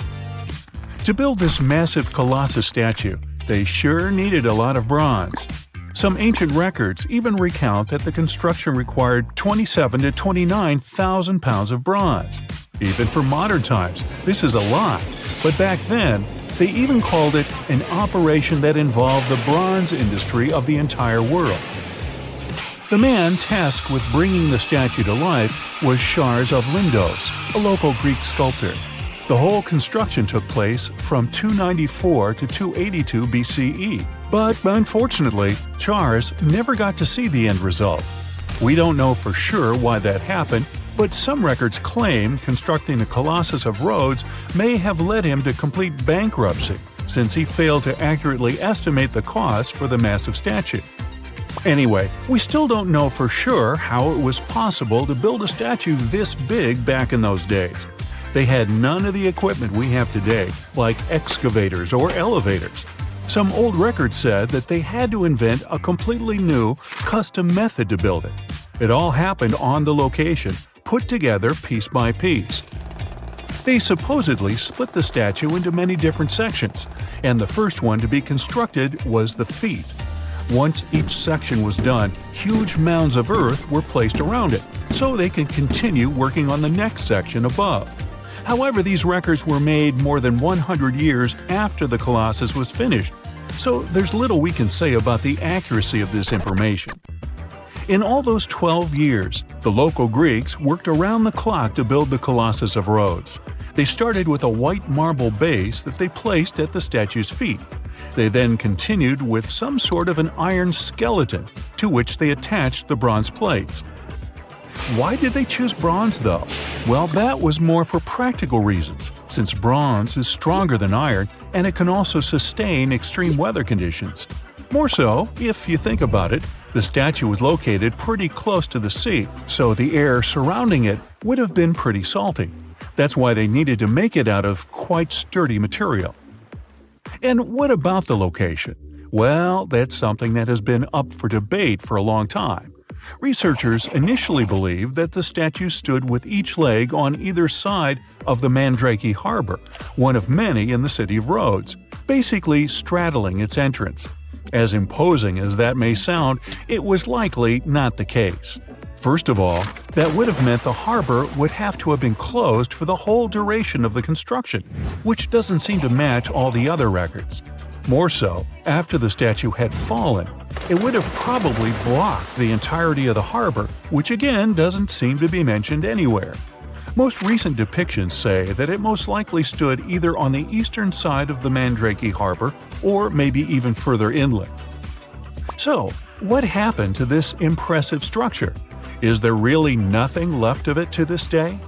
To build this massive Colossus statue, they sure needed a lot of bronze. Some ancient records even recount that the construction required 27,000 to 29,000 pounds of bronze. Even for modern times, this is a lot, but back then, they even called it an operation that involved the bronze industry of the entire world. The man tasked with bringing the statue to life was Chares of Lindos, a local Greek sculptor. The whole construction took place from 294 to 282 BCE, but unfortunately, Chares never got to see the end result. We don't know for sure why that happened, but some records claim constructing the Colossus of Rhodes may have led him to complete bankruptcy, since he failed to accurately estimate the cost for the massive statue. Anyway, we still don't know for sure how it was possible to build a statue this big back in those days. They had none of the equipment we have today, like excavators or elevators. Some old records said that they had to invent a completely new, custom method to build it. It all happened on the location, put together piece by piece. They supposedly split the statue into many different sections, and the first one to be constructed was the feet. Once each section was done, huge mounds of earth were placed around it, so they could continue working on the next section above. However, these records were made more than 100 years after the Colossus was finished, so there's little we can say about the accuracy of this information. In all those 12 years, the local Greeks worked around the clock to build the Colossus of Rhodes. They started with a white marble base that they placed at the statue's feet. They then continued with some sort of an iron skeleton, to which they attached the bronze plates. Why did they choose bronze, though? Well, that was more for practical reasons, since bronze is stronger than iron and it can also sustain extreme weather conditions. More so, if you think about it, the statue was located pretty close to the sea, so the air surrounding it would have been pretty salty. That's why they needed to make it out of quite sturdy material. And what about the location? Well, that's something that has been up for debate for a long time. Researchers initially believed that the statue stood with each leg on either side of the Mandrake Harbor, one of many in the city of Rhodes, basically straddling its entrance. As imposing as that may sound, it was likely not the case. First of all, that would have meant the harbor would have to have been closed for the whole duration of the construction, which doesn't seem to match all the other records. More so, after the statue had fallen, it would have probably blocked the entirety of the harbor, which again doesn't seem to be mentioned anywhere. Most recent depictions say that it most likely stood either on the eastern side of the Mandrake Harbor or maybe even further inland. So, what happened to this impressive structure? Is there really nothing left of it to this day?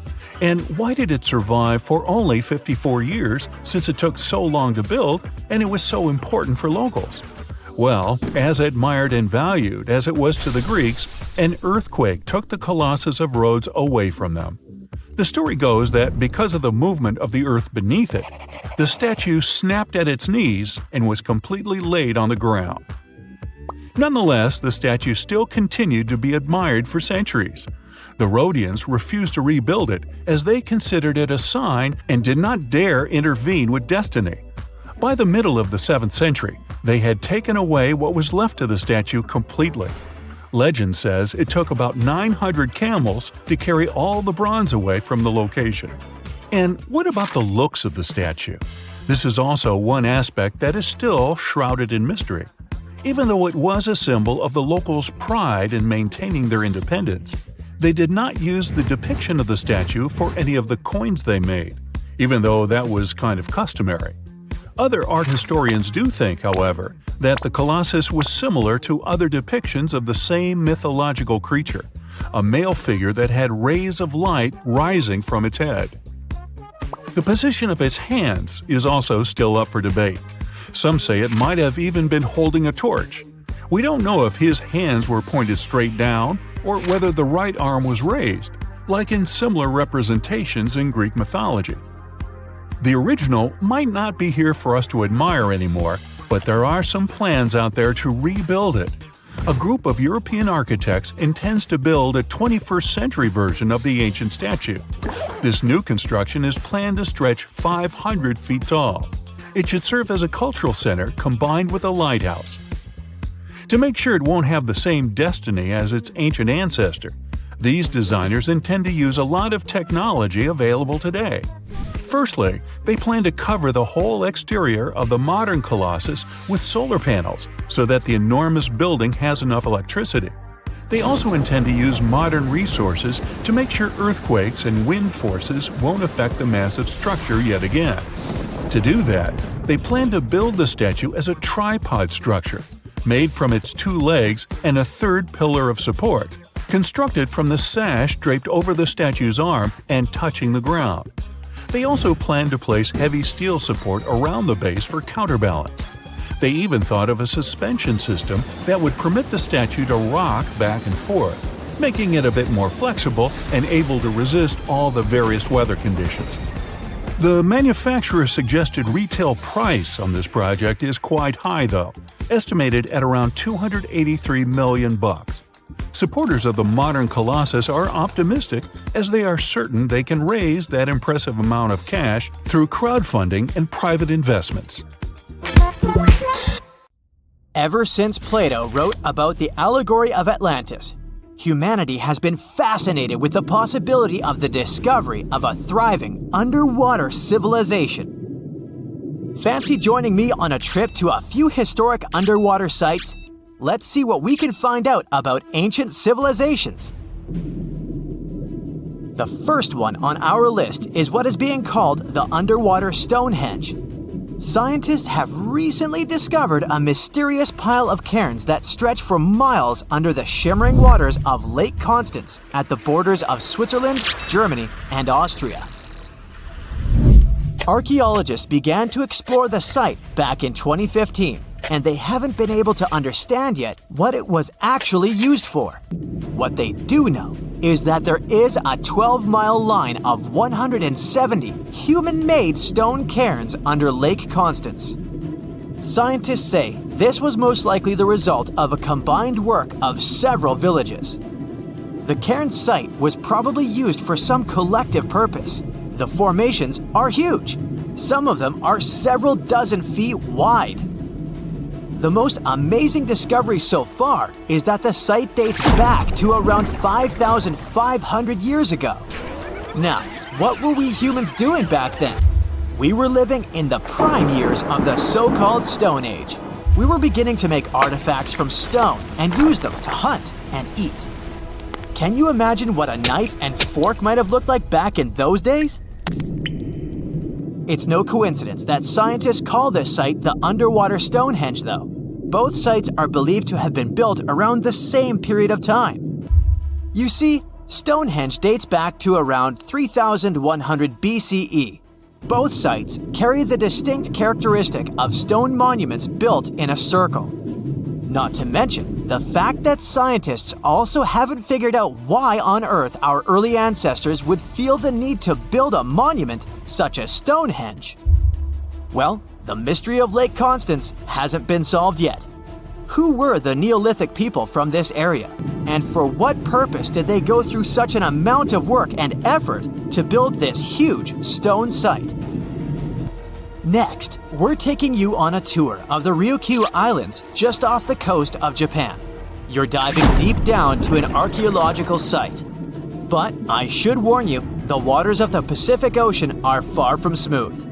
And why did it survive for only 54 years, since it took so long to build and it was so important for locals? Well, as admired and valued as it was to the Greeks, an earthquake took the Colossus of Rhodes away from them. The story goes that because of the movement of the earth beneath it, the statue snapped at its knees and was completely laid on the ground. Nonetheless, the statue still continued to be admired for centuries. The Rhodians refused to rebuild it as they considered it a sign and did not dare intervene with destiny. By the middle of the 7th century, they had taken away what was left of the statue completely. Legend says it took about 900 camels to carry all the bronze away from the location. And what about the looks of the statue? This is also one aspect that is still shrouded in mystery. Even though it was a symbol of the locals' pride in maintaining their independence, they did not use the depiction of the statue for any of the coins they made, even though that was kind of customary. Other art historians do think, however, that the Colossus was similar to other depictions of the same mythological creature, a male figure that had rays of light rising from its head. The position of its hands is also still up for debate. Some say it might have even been holding a torch. We don't know if his hands were pointed straight down or whether the right arm was raised, like in similar representations in Greek mythology. The original might not be here for us to admire anymore, but there are some plans out there to rebuild it. A group of European architects intends to build a 21st century version of the ancient statue. This new construction is planned to stretch 500 feet tall. It should serve as a cultural center combined with a lighthouse. To make sure it won't have the same destiny as its ancient ancestor, these designers intend to use a lot of technology available today. Firstly, they plan to cover the whole exterior of the modern Colossus with solar panels so that the enormous building has enough electricity. They also intend to use modern resources to make sure earthquakes and wind forces won't affect the massive structure yet again. To do that, they plan to build the statue as a tripod structure, made from its 2 legs and a third pillar of support, constructed from the sash draped over the statue's arm and touching the ground. They also plan to place heavy steel support around the base for counterbalance. They even thought of a suspension system that would permit the statue to rock back and forth, making it a bit more flexible and able to resist all the various weather conditions. The manufacturer's suggested retail price on this project is quite high though, estimated at around $283 million. Supporters of the modern Colossus are optimistic as they are certain they can raise that impressive amount of cash through crowdfunding and private investments. Ever since Plato wrote about the allegory of Atlantis, humanity has been fascinated with the possibility of the discovery of a thriving underwater civilization. Fancy joining me on a trip to a few historic underwater sites? Let's see what we can find out about ancient civilizations. The first one on our list is what is being called the underwater Stonehenge. Scientists have recently discovered a mysterious pile of cairns that stretch for miles under the shimmering waters of Lake Constance at the borders of Switzerland, Germany, and Austria. Archaeologists began to explore the site back in 2015 and they haven't been able to understand yet what it was actually used for. What they do know is that there is a 12-mile line of 170 human-made stone cairns under Lake Constance. Scientists say this was most likely the result of a combined work of several villages. The cairn site was probably used for some collective purpose. The formations are huge. Some of them are several dozen feet wide. The most amazing discovery so far is that the site dates back to around 5,500 years ago. Now, what were we humans doing back then? We were living in the prime years of the so-called Stone Age. We were beginning to make artifacts from stone and use them to hunt and eat. Can you imagine what a knife and fork might have looked like back in those days? It's no coincidence that scientists call this site the underwater Stonehenge, though. Both sites are believed to have been built around the same period of time. You see, Stonehenge dates back to around 3100 BCE. Both sites carry the distinct characteristic of stone monuments built in a circle. Not to mention the fact that scientists also haven't figured out why on earth our early ancestors would feel the need to build a monument such as Stonehenge. Well, the mystery of Lake Constance hasn't been solved yet. Who were the Neolithic people from this area? And for what purpose did they go through such an amount of work and effort to build this huge stone site? Next, we're taking you on a tour of the Ryukyu Islands just off the coast of Japan. You're diving deep down to an archaeological site. But I should warn you, the waters of the Pacific Ocean are far from smooth.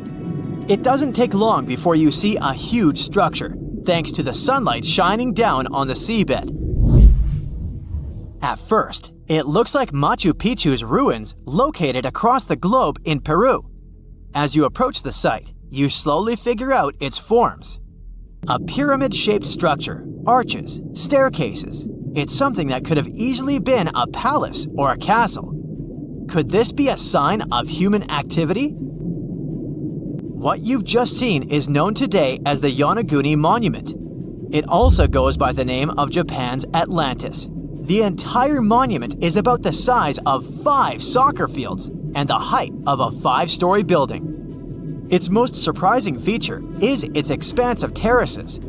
It doesn't take long before you see a huge structure, thanks to the sunlight shining down on the seabed. At first, it looks like Machu Picchu's ruins located across the globe in Peru. As you approach the site, you slowly figure out its forms. A pyramid-shaped structure, arches, staircases. It's something that could have easily been a palace or a castle. Could this be a sign of human activity? What you've just seen is known today as the Yonaguni Monument. It also goes by the name of Japan's Atlantis. The entire monument is about the size of 5 soccer fields and the height of a 5-story building. Its most surprising feature is its expanse of terraces.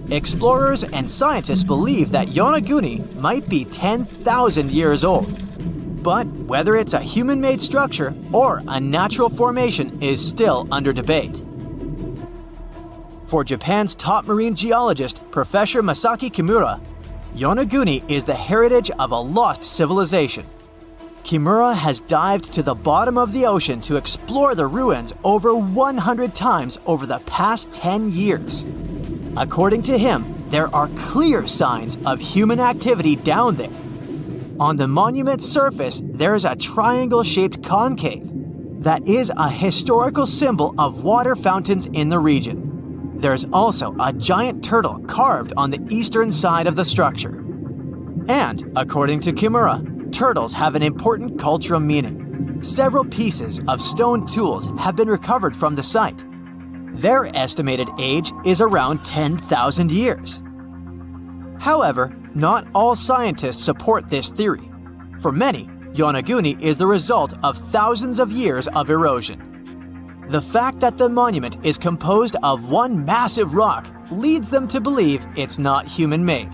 Explorers and scientists believe that Yonaguni might be 10,000 years old. But whether it's a human-made structure or a natural formation is still under debate. For Japan's top marine geologist, Professor Masaki Kimura, Yonaguni is the heritage of a lost civilization. Kimura has dived to the bottom of the ocean to explore the ruins over 100 times over the past 10 years. According to him, there are clear signs of human activity down there. On the monument's surface, there is a triangle-shaped concave that is a historical symbol of water fountains in the region. There's also a giant turtle carved on the eastern side of the structure. And, according to Kimura, turtles have an important cultural meaning. Several pieces of stone tools have been recovered from the site. Their estimated age is around 10,000 years. However, not all scientists support this theory. For many, Yonaguni is the result of thousands of years of erosion. The fact that the monument is composed of one massive rock leads them to believe it's not human-made.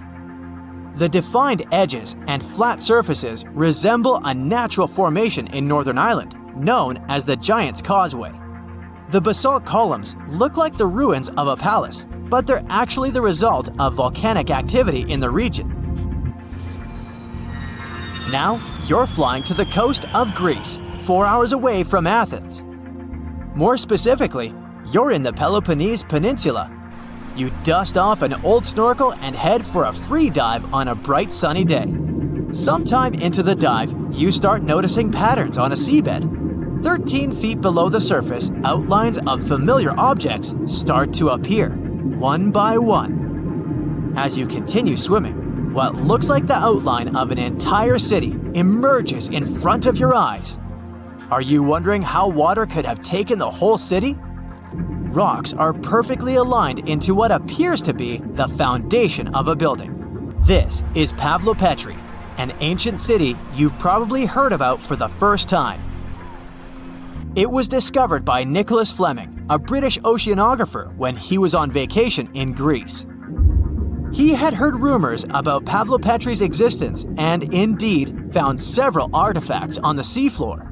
The defined edges and flat surfaces resemble a natural formation in Northern Ireland, known as the Giant's Causeway. The basalt columns look like the ruins of a palace, but they're actually the result of volcanic activity in the region. Now, you're flying to the coast of Greece, 4 hours away from Athens. More specifically, you're in the Peloponnese Peninsula. You dust off an old snorkel and head for a free dive on a bright sunny day. Sometime into the dive, you start noticing patterns on a seabed. 13 feet below the surface, outlines of familiar objects start to appear, one by one. As you continue swimming, what looks like the outline of an entire city emerges in front of your eyes. Are you wondering how water could have taken the whole city? rocks are perfectly aligned into what appears to be the foundation of a building. This is Pavlopetri, an ancient city you've probably heard about for the first time. It was discovered by Nicholas Fleming, a British oceanographer, when he was on vacation in Greece. He had heard rumors about Pavlopetri's existence and indeed found several artifacts on the seafloor.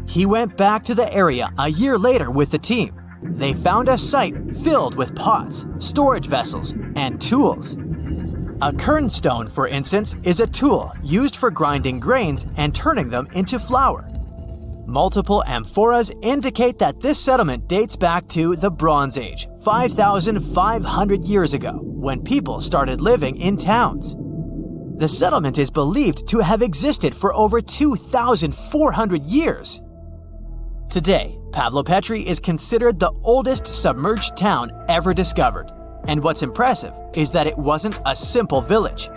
He went back to the area a year later with the team. They found a site filled with pots, storage vessels, and tools. A kernstone, for instance, is a tool used for grinding grains and turning them into flour. Multiple amphoras indicate that this settlement dates back to the Bronze Age, 5,500 years ago, when people started living in towns. The settlement is believed to have existed for over 2,400 years. Today, Pavlopetri is considered the oldest submerged town ever discovered, and what's impressive is that it wasn't a simple village.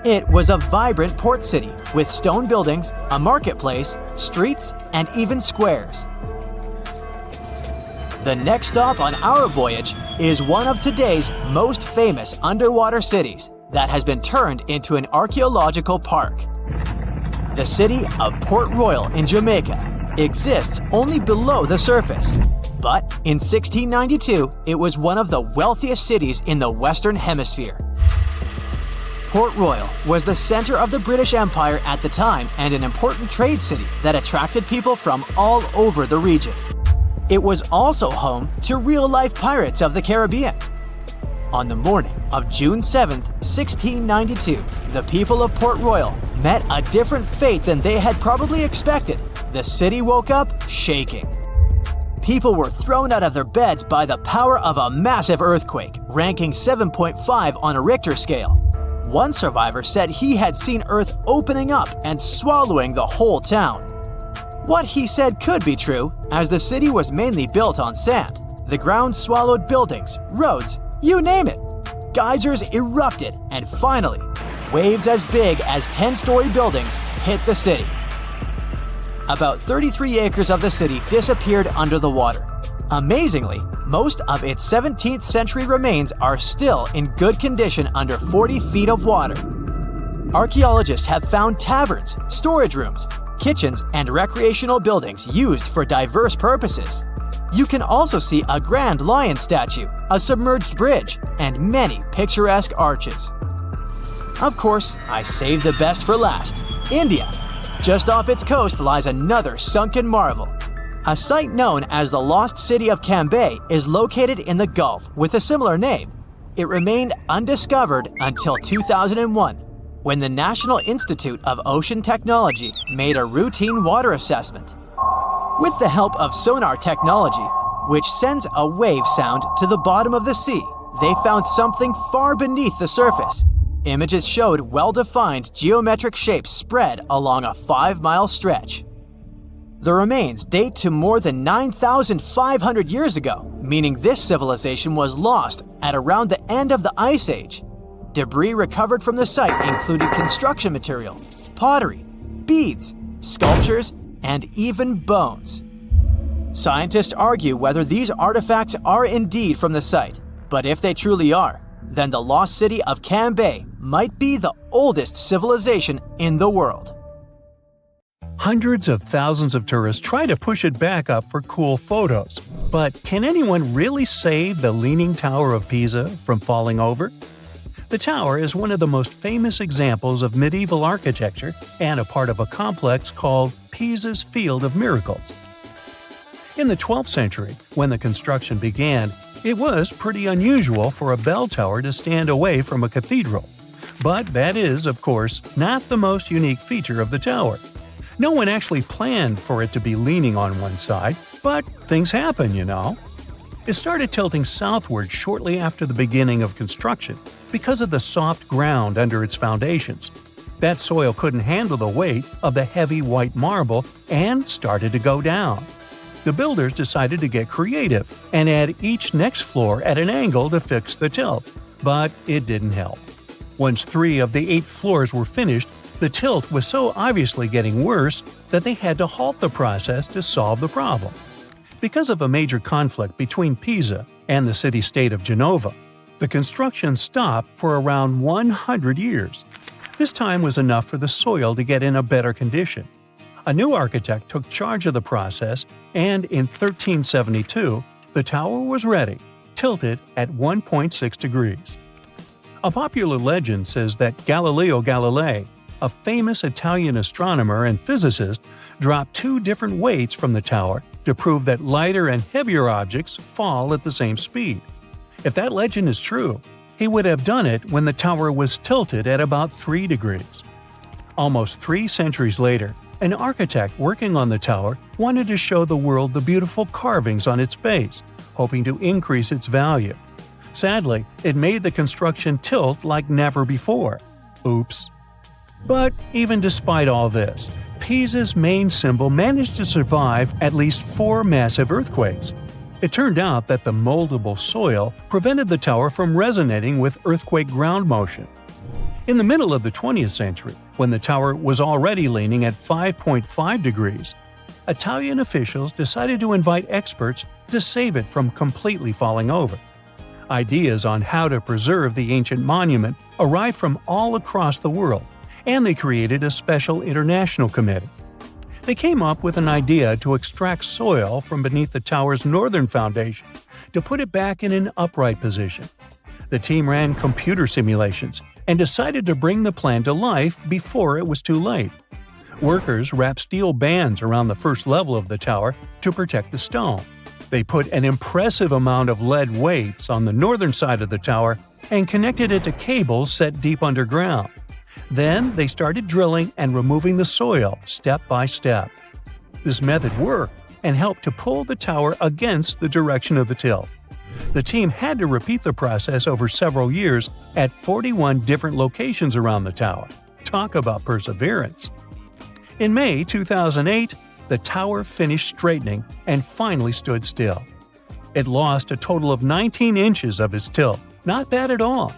It was a vibrant port city with stone buildings, a marketplace, streets, and even squares. The next stop on our voyage is one of today's most famous underwater cities that has been turned into an archaeological park. The city of Port Royal in Jamaica exists only below the surface, but in 1692 it was one of the wealthiest cities in the Western Hemisphere. Port Royal was the center of the British Empire at the time and an important trade city that attracted people from all over the region. It was also home to real-life pirates of the Caribbean. On the morning of June 7, 1692, the people of Port Royal met a different fate than they had probably expected. The city woke up shaking. People were thrown out of their beds by the power of a massive earthquake, ranking 7.5 on a Richter scale. One survivor said he had seen Earth opening up and swallowing the whole town. What he said could be true, as the city was mainly built on sand. The ground swallowed buildings, roads, you name it. Geysers erupted, and finally, waves as big as 10-story buildings hit the city. About 33 acres of the city disappeared under the water. Amazingly, most of its 17th century remains are still in good condition under 40 feet of water. Archaeologists have found taverns, storage rooms, kitchens, and recreational buildings used for diverse purposes. You can also see a grand lion statue, a submerged bridge, and many picturesque arches. Of course, I saved the best for last: India. Just off its coast lies another sunken marvel. A site known as the Lost City of Cambay is located in the Gulf with a similar name. It remained undiscovered until 2001, when the National Institute of Ocean Technology made a routine water assessment. With the help of sonar technology, which sends a wave sound to the bottom of the sea, they found something far beneath the surface. Images showed well-defined geometric shapes spread along a 5-mile stretch. The remains date to more than 9,500 years ago, meaning this civilization was lost at around the end of the Ice Age. Debris recovered from the site included construction material, pottery, beads, sculptures, and even bones. Scientists argue whether these artifacts are indeed from the site, but if they truly are, then the lost city of Cambay might be the oldest civilization in the world. Hundreds of thousands of tourists try to push it back up for cool photos. But can anyone really save the Leaning Tower of Pisa from falling over? The tower is one of the most famous examples of medieval architecture and a part of a complex called Pisa's Field of Miracles. In the 12th century, when the construction began, it was pretty unusual for a bell tower to stand away from a cathedral. But that is, of course, not the most unique feature of the tower. No one actually planned for it to be leaning on one side, but things happen, you know. It started tilting southward shortly after the beginning of construction because of the soft ground under its foundations. That soil couldn't handle the weight of the heavy white marble and started to go down. The builders decided to get creative and add each next floor at an angle to fix the tilt, but it didn't help. Once 3 of the 8 floors were finished, the tilt was so obviously getting worse that they had to halt the process to solve the problem. Because of a major conflict between Pisa and the city-state of Genova, the construction stopped for around 100 years. This time was enough for the soil to get in a better condition. A new architect took charge of the process, and in 1372, the tower was ready, tilted at 1.6 degrees. A popular legend says that Galileo Galilei, a famous Italian astronomer and physicist, dropped 2 different weights from the tower to prove that lighter and heavier objects fall at the same speed. If that legend is true, he would have done it when the tower was tilted at about 3 degrees. Almost 3 centuries later, an architect working on the tower wanted to show the world the beautiful carvings on its base, hoping to increase its value. Sadly, it made the construction tilt like never before. Oops. But even despite all this, Pisa's main symbol managed to survive at least 4 massive earthquakes. It turned out that the moldable soil prevented the tower from resonating with earthquake ground motion. In the middle of the 20th century, when the tower was already leaning at 5.5 degrees, Italian officials decided to invite experts to save it from completely falling over. Ideas on how to preserve the ancient monument arrived from all across the world, and they created a special international committee. They came up with an idea to extract soil from beneath the tower's northern foundation to put it back in an upright position. The team ran computer simulations and decided to bring the plan to life before it was too late. Workers wrapped steel bands around the first level of the tower to protect the stone. They put an impressive amount of lead weights on the northern side of the tower and connected it to cables set deep underground. Then they started drilling and removing the soil step by step. This method worked and helped to pull the tower against the direction of the tilt. The team had to repeat the process over several years at 41 different locations around the tower. Talk about perseverance. In May 2008, the tower finished straightening and finally stood still. It lost a total of 19 inches of its tilt. Not bad at all.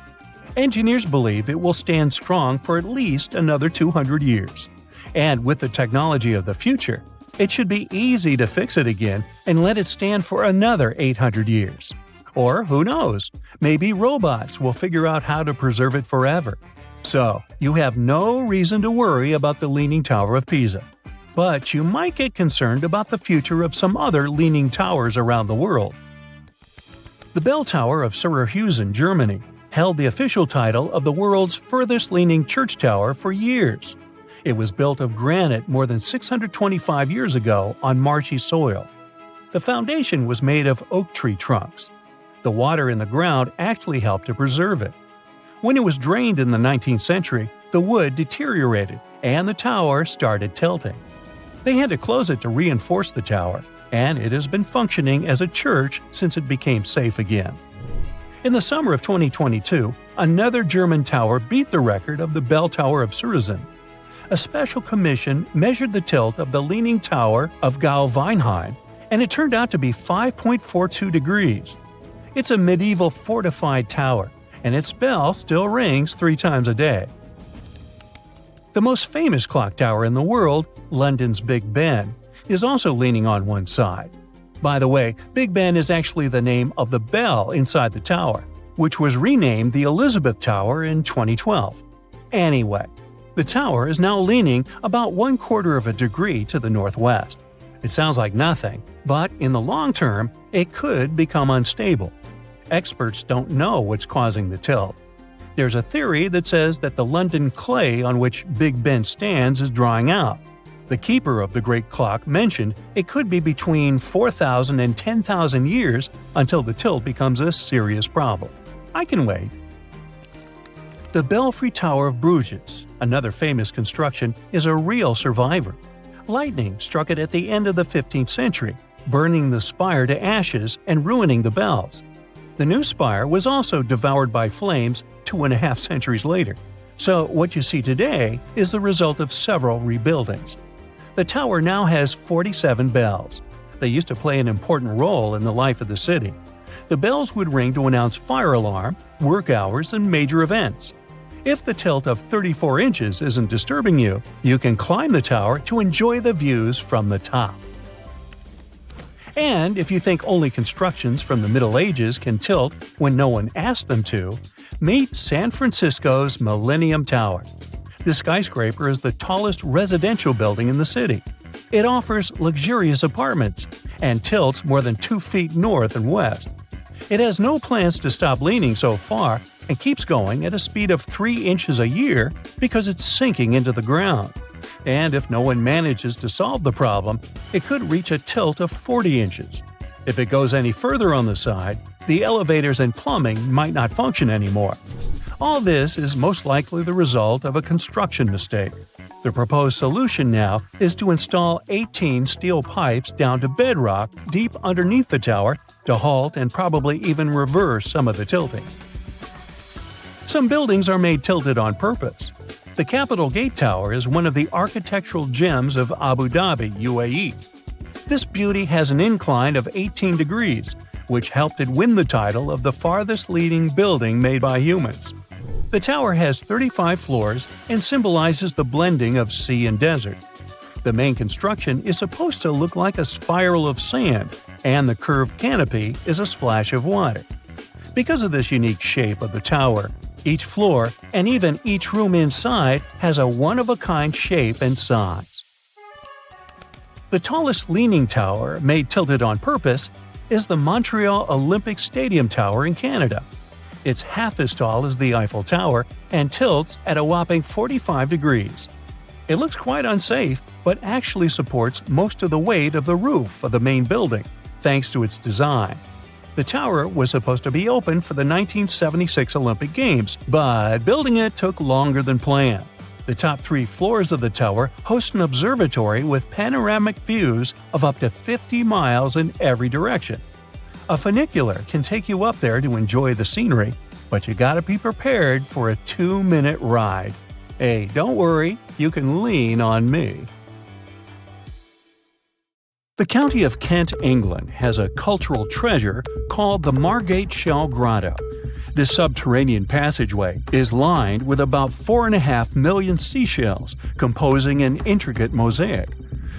Engineers believe it will stand strong for at least another 200 years. And with the technology of the future, it should be easy to fix it again and let it stand for another 800 years. Or who knows, maybe robots will figure out how to preserve it forever. So, you have no reason to worry about the Leaning Tower of Pisa. But you might get concerned about the future of some other leaning towers around the world. The bell tower of Syracuse, Germany, held the official title of the world's furthest leaning church tower for years. It was built of granite more than 625 years ago on marshy soil. The foundation was made of oak tree trunks. The water in the ground actually helped to preserve it. When it was drained in the 19th century, the wood deteriorated and the tower started tilting. They had to close it to reinforce the tower, and it has been functioning as a church since it became safe again. In the summer of 2022, another German tower beat the record of the bell tower of Syracuse. A special commission measured the tilt of the Leaning Tower of Gau-Weinheim, and it turned out to be 5.42 degrees. It's a medieval fortified tower, and its bell still rings 3 times a day. The most famous clock tower in the world, London's Big Ben, is also leaning on one side. By the way, Big Ben is actually the name of the bell inside the tower, which was renamed the Elizabeth Tower in 2012. Anyway, the tower is now leaning about 1/4 of a degree to the northwest. It sounds like nothing, but in the long term, it could become unstable. Experts don't know what's causing the tilt. There's a theory that says that the London clay on which Big Ben stands is drying out. The keeper of the great clock mentioned it could be between 4,000 and 10,000 years until the tilt becomes a serious problem. I can wait. The Belfry Tower of Bruges, another famous construction, is a real survivor. Lightning struck it at the end of the 15th century, burning the spire to ashes and ruining the bells. The new spire was also devoured by flames 2.5 centuries later. So what you see today is the result of several rebuildings. The tower now has 47 bells. They used to play an important role in the life of the city. The bells would ring to announce fire alarm, work hours, and major events. If the tilt of 34 inches isn't disturbing you, you can climb the tower to enjoy the views from the top. And if you think only constructions from the Middle Ages can tilt when no one asked them to, meet San Francisco's Millennium Tower. This skyscraper is the tallest residential building in the city. It offers luxurious apartments and tilts more than 2 feet north and west. It has no plans to stop leaning so far and keeps going at a speed of 3 inches a year because it's sinking into the ground. And if no one manages to solve the problem, it could reach a tilt of 40 inches. If it goes any further on the side, the elevators and plumbing might not function anymore. All this is most likely the result of a construction mistake. The proposed solution now is to install 18 steel pipes down to bedrock deep underneath the tower to halt and probably even reverse some of the tilting. Some buildings are made tilted on purpose. The Capitol Gate Tower is one of the architectural gems of Abu Dhabi, UAE. This beauty has an incline of 18 degrees, which helped it win the title of the farthest leading building made by humans. The tower has 35 floors and symbolizes the blending of sea and desert. The main construction is supposed to look like a spiral of sand, and the curved canopy is a splash of water. Because of this unique shape of the tower, each floor and even each room inside has a one-of-a-kind shape and size. The tallest leaning tower, made tilted on purpose, is the Montreal Olympic Stadium Tower in Canada. It's half as tall as the Eiffel Tower and tilts at a whopping 45 degrees. It looks quite unsafe, but actually supports most of the weight of the roof of the main building, thanks to its design. The tower was supposed to be open for the 1976 Olympic Games, but building it took longer than planned. The top 3 floors of the tower host an observatory with panoramic views of up to 50 miles in every direction. A funicular can take you up there to enjoy the scenery, but you gotta be prepared for a 2-minute ride. Hey, don't worry, you can lean on me. The county of Kent, England, has a cultural treasure called the Margate Shell Grotto. This subterranean passageway is lined with about 4.5 million seashells, composing an intricate mosaic.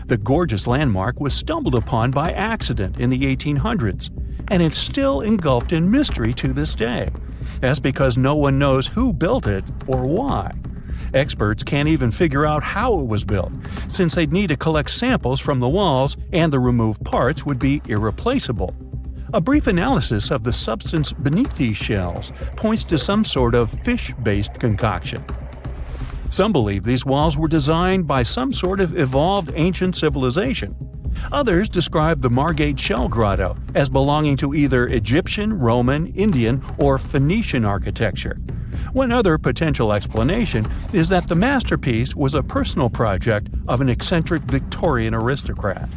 The gorgeous landmark was stumbled upon by accident in the 1800s, and it's still engulfed in mystery to this day. That's because no one knows who built it or why. Experts can't even figure out how it was built, since they'd need to collect samples from the walls and the removed parts would be irreplaceable. A brief analysis of the substance beneath these shells points to some sort of fish-based concoction. Some believe these walls were designed by some sort of evolved ancient civilization. Others describe the Margate Shell Grotto as belonging to either Egyptian, Roman, Indian, or Phoenician architecture. One other potential explanation is that the masterpiece was a personal project of an eccentric Victorian aristocrat.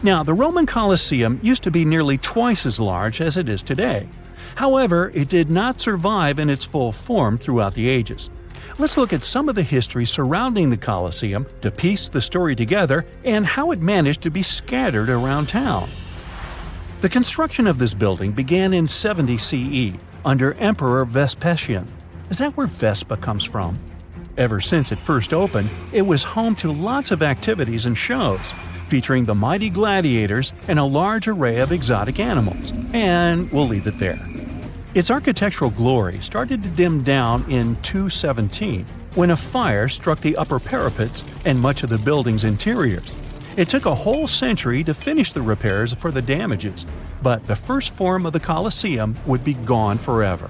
Now, the Roman Colosseum used to be nearly twice as large as it is today. However, it did not survive in its full form throughout the ages. Let's look at some of the history surrounding the Colosseum to piece the story together and how it managed to be scattered around town. The construction of this building began in 70 CE under Emperor Vespasian. Is that where Vespa comes from? Ever since it first opened, it was home to lots of activities and shows, featuring the mighty gladiators and a large array of exotic animals. And we'll leave it there. Its architectural glory started to dim down in 217, when a fire struck the upper parapets and much of the building's interiors. It took a whole century to finish the repairs for the damages, but the first form of the Colosseum would be gone forever.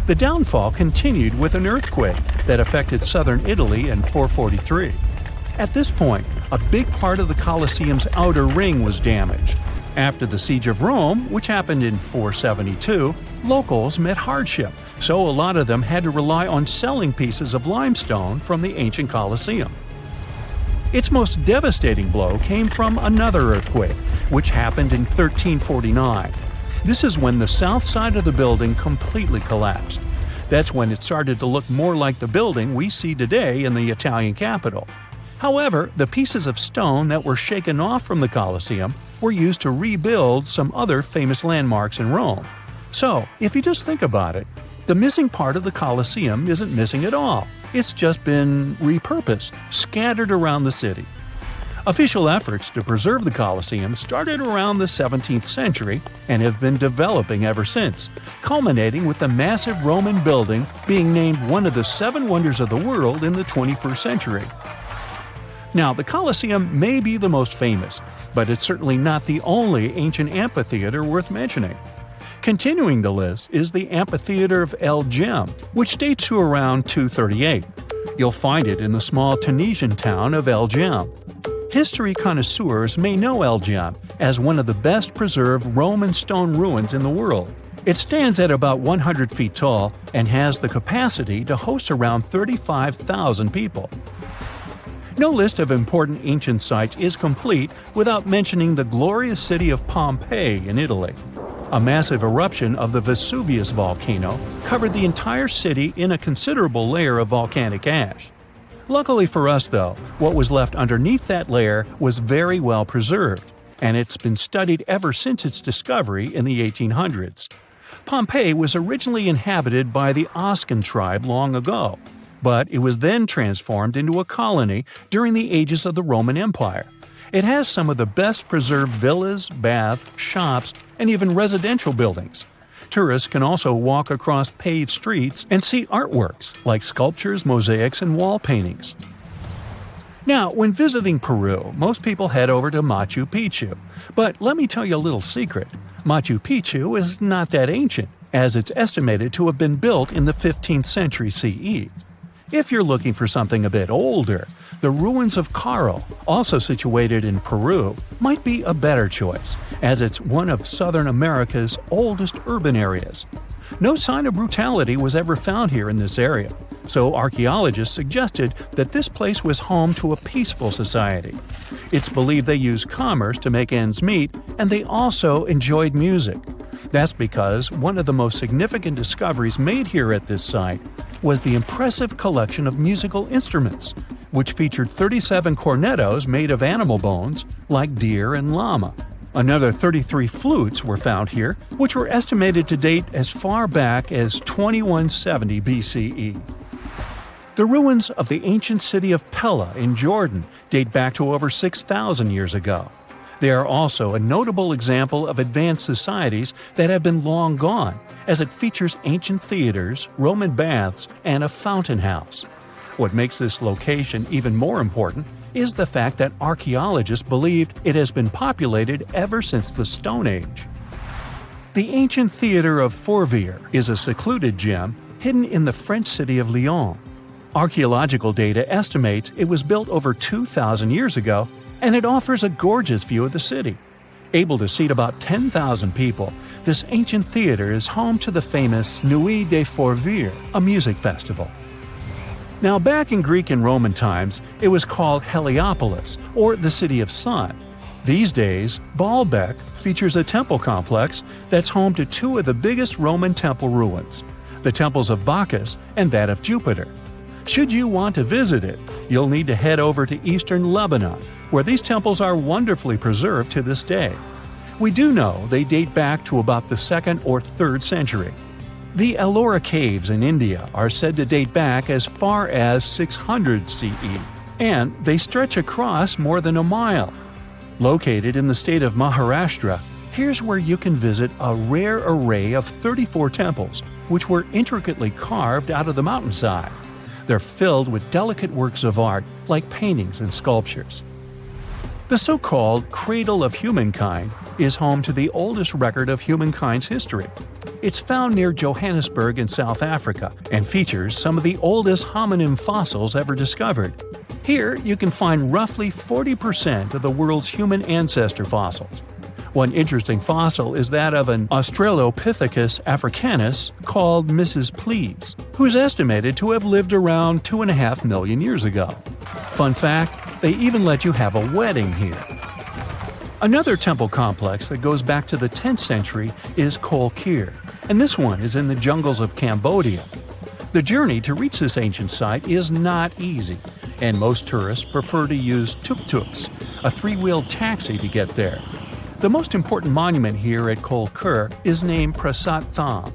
The downfall continued with an earthquake that affected southern Italy in 443. At this point, a big part of the Colosseum's outer ring was damaged. After the Siege of Rome, which happened in 472, locals met hardship, so a lot of them had to rely on selling pieces of limestone from the ancient Colosseum. Its most devastating blow came from another earthquake, which happened in 1349. This is when the south side of the building completely collapsed. That's when it started to look more like the building we see today in the Italian capital. However, the pieces of stone that were shaken off from the Colosseum were used to rebuild some other famous landmarks in Rome. So, if you just think about it, the missing part of the Colosseum isn't missing at all. It's just been repurposed, scattered around the city. Official efforts to preserve the Colosseum started around the 17th century and have been developing ever since, culminating with the massive Roman building being named one of the 7 wonders of the world in the 21st century. Now, the Colosseum may be the most famous, but it's certainly not the only ancient amphitheater worth mentioning. Continuing the list is the Amphitheater of El Jem, which dates to around 238. You'll find it in the small Tunisian town of El Jem. History connoisseurs may know El Jem as one of the best preserved Roman stone ruins in the world. It stands at about 100 feet tall and has the capacity to host around 35,000 people. No list of important ancient sites is complete without mentioning the glorious city of Pompeii in Italy. A massive eruption of the Vesuvius volcano covered the entire city in a considerable layer of volcanic ash. Luckily for us, though, what was left underneath that layer was very well preserved, and it's been studied ever since its discovery in the 1800s. Pompeii was originally inhabited by the Oscan tribe long ago, but it was then transformed into a colony during the ages of the Roman Empire. It has some of the best preserved villas, baths, shops, and even residential buildings. Tourists can also walk across paved streets and see artworks like sculptures, mosaics, and wall paintings. Now, when visiting Peru, most people head over to Machu Picchu. But let me tell you a little secret. Machu Picchu is not that ancient, as it's estimated to have been built in the 15th century CE. If you're looking for something a bit older, the ruins of Caro, also situated in Peru, might be a better choice, as it's one of Southern America's oldest urban areas. No sign of brutality was ever found here in this area, so archaeologists suggested that this place was home to a peaceful society. It's believed they used commerce to make ends meet, and they also enjoyed music. That's because one of the most significant discoveries made here at this site was the impressive collection of musical instruments, which featured 37 cornetos made of animal bones, like deer and llama. Another 33 flutes were found here, which were estimated to date as far back as 2170 BCE. The ruins of the ancient city of Pella in Jordan date back to over 6,000 years ago. They are also a notable example of advanced societies that have been long gone, as it features ancient theaters, Roman baths, and a fountain house. What makes this location even more important is the fact that archaeologists believed it has been populated ever since the Stone Age. The ancient theater of Fourvière is a secluded gem hidden in the French city of Lyon. Archaeological data estimates it was built over 2,000 years ago, and it offers a gorgeous view of the city. Able to seat about 10,000 people, this ancient theater is home to the famous Nuit de Fourvière, a music festival. Now, back in Greek and Roman times, it was called Heliopolis, or the City of Sun. These days, Baalbek features a temple complex that's home to 2 of the biggest Roman temple ruins, the temples of Bacchus and that of Jupiter. Should you want to visit it, you'll need to head over to eastern Lebanon, where these temples are wonderfully preserved to this day. We do know they date back to about the 2nd or 3rd century. The Ellora Caves in India are said to date back as far as 600 CE, and they stretch across more than a mile. Located in the state of Maharashtra, here's where you can visit a rare array of 34 temples, which were intricately carved out of the mountainside. They're filled with delicate works of art like paintings and sculptures. The so-called Cradle of Humankind is home to the oldest record of humankind's history. It's found near Johannesburg in South Africa and features some of the oldest hominin fossils ever discovered. Here you can find roughly 40% of the world's human ancestor fossils. One interesting fossil is that of an Australopithecus africanus called Mrs. Please, who's estimated to have lived around 2.5 million years ago. Fun fact, they even let you have a wedding here. Another temple complex that goes back to the 10th century is Kol Kir, and this one is in the jungles of Cambodia. The journey to reach this ancient site is not easy, and most tourists prefer to use tuk-tuks, a 3-wheeled taxi to get there. The most important monument here at Kol Kir is named Prasat Tham.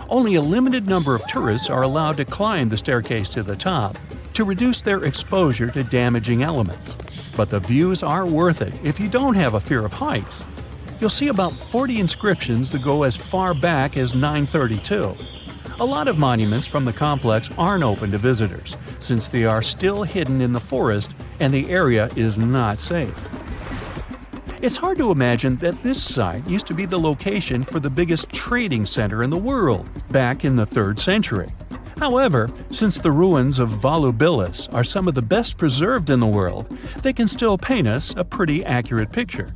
Only a limited number of tourists are allowed to climb the staircase to the top to reduce their exposure to damaging elements. but the views are worth it if you don't have a fear of heights. You'll see about 40 inscriptions that go as far back as 932. A lot of monuments from the complex aren't open to visitors, since they are still hidden in the forest and the area is not safe. It's hard to imagine that this site used to be the location for the biggest trading center in the world back in the 3rd century. However, since the ruins of Volubilis are some of the best preserved in the world, they can still paint us a pretty accurate picture.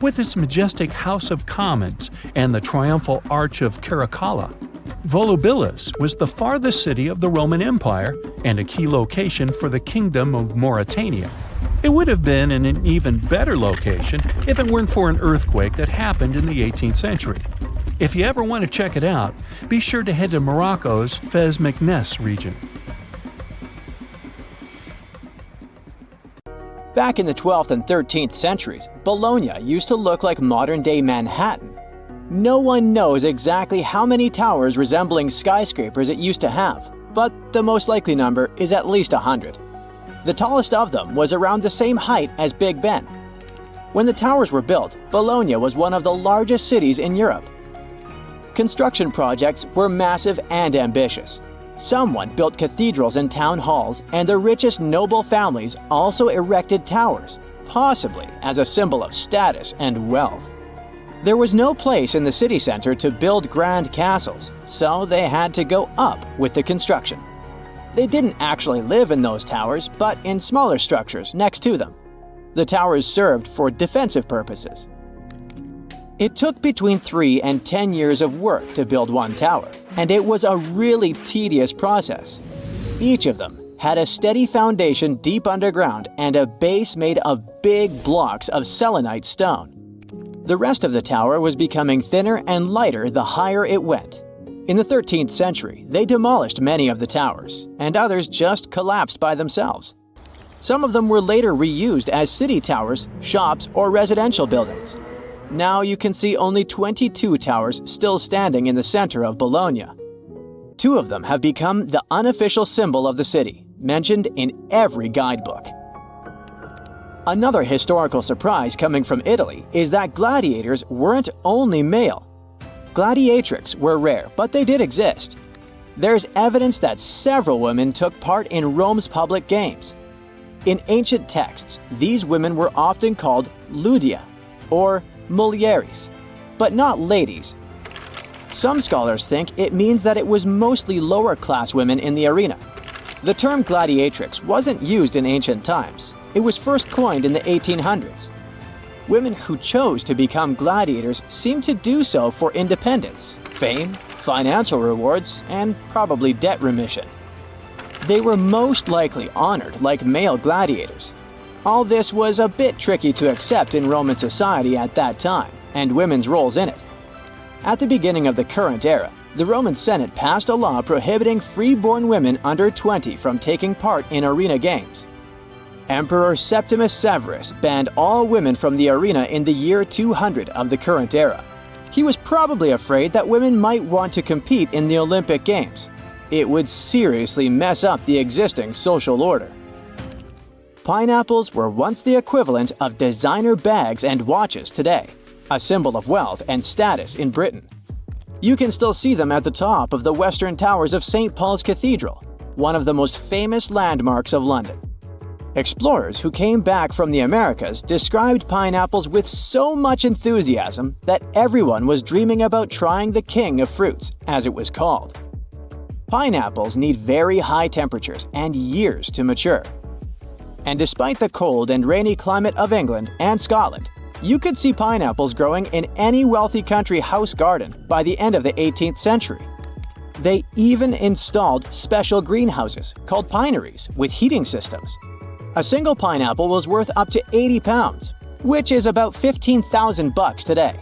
With its majestic House of Commons and the triumphal Arch of Caracalla, Volubilis was the farthest city of the Roman Empire and a key location for the Kingdom of Mauritania. It would have been in an even better location if it weren't for an earthquake that happened in the 18th century. If you ever want to check it out, be sure to head to Morocco's Fez Meknes region. Back in the 12th and 13th centuries, Bologna used to look like modern-day Manhattan. No one knows exactly how many towers resembling skyscrapers it used to have, but the most likely number is at least 100. The tallest of them was around the same height as Big Ben. When the towers were built, Bologna was one of the largest cities in Europe. Construction projects were massive and ambitious. Someone built cathedrals and town halls, and the richest noble families also erected towers, possibly as a symbol of status and wealth. There was no place in the city center to build grand castles, so they had to go up with the construction. They didn't actually live in those towers, but in smaller structures next to them. The towers served for defensive purposes. It took between 3 and 10 years of work to build one tower, and it was a really tedious process. Each of them had a steady foundation deep underground and a base made of big blocks of selenite stone. The rest of the tower was becoming thinner and lighter the higher it went. In the 13th century, they demolished many of the towers, and others just collapsed by themselves. Some of them were later reused as city towers, shops, or residential buildings. Now you can see only 22 towers still standing in the center of Bologna. 2 of them have become the unofficial symbol of the city, mentioned in every guidebook. Another historical surprise coming from Italy is that gladiators weren't only male. Gladiatrix were rare, but they did exist. There's evidence that several women took part in Rome's public games. In ancient texts, these women were often called ludia, or mulieres, but not ladies. Some scholars think it means that it was mostly lower-class women in the arena. The term gladiatrix wasn't used in ancient times. It was first coined in the 1800s. Women who chose to become gladiators seemed to do so for independence, fame, financial rewards, and probably debt remission. They were most likely honored like male gladiators. All this was a bit tricky to accept in Roman society at that time, and women's roles in it. At the beginning of the current era, the Roman Senate passed a law prohibiting free-born women under 20 from taking part in arena games. Emperor Septimus Severus banned all women from the arena in the year 200 of the current era. He was probably afraid that women might want to compete in the Olympic Games. It would seriously mess up the existing social order. Pineapples were once the equivalent of designer bags and watches today, a symbol of wealth and status in Britain. You can still see them at the top of the western towers of St. Paul's Cathedral, one of the most famous landmarks of London. Explorers who came back from the Americas described pineapples with so much enthusiasm that everyone was dreaming about trying the king of fruits, as it was called. Pineapples need very high temperatures and years to mature. And despite the cold and rainy climate of England and Scotland, you could see pineapples growing in any wealthy country house garden by the end of the 18th century. They even installed special greenhouses called pineries with heating systems. A single pineapple was worth up to 80 pounds, which is about $15,000 today.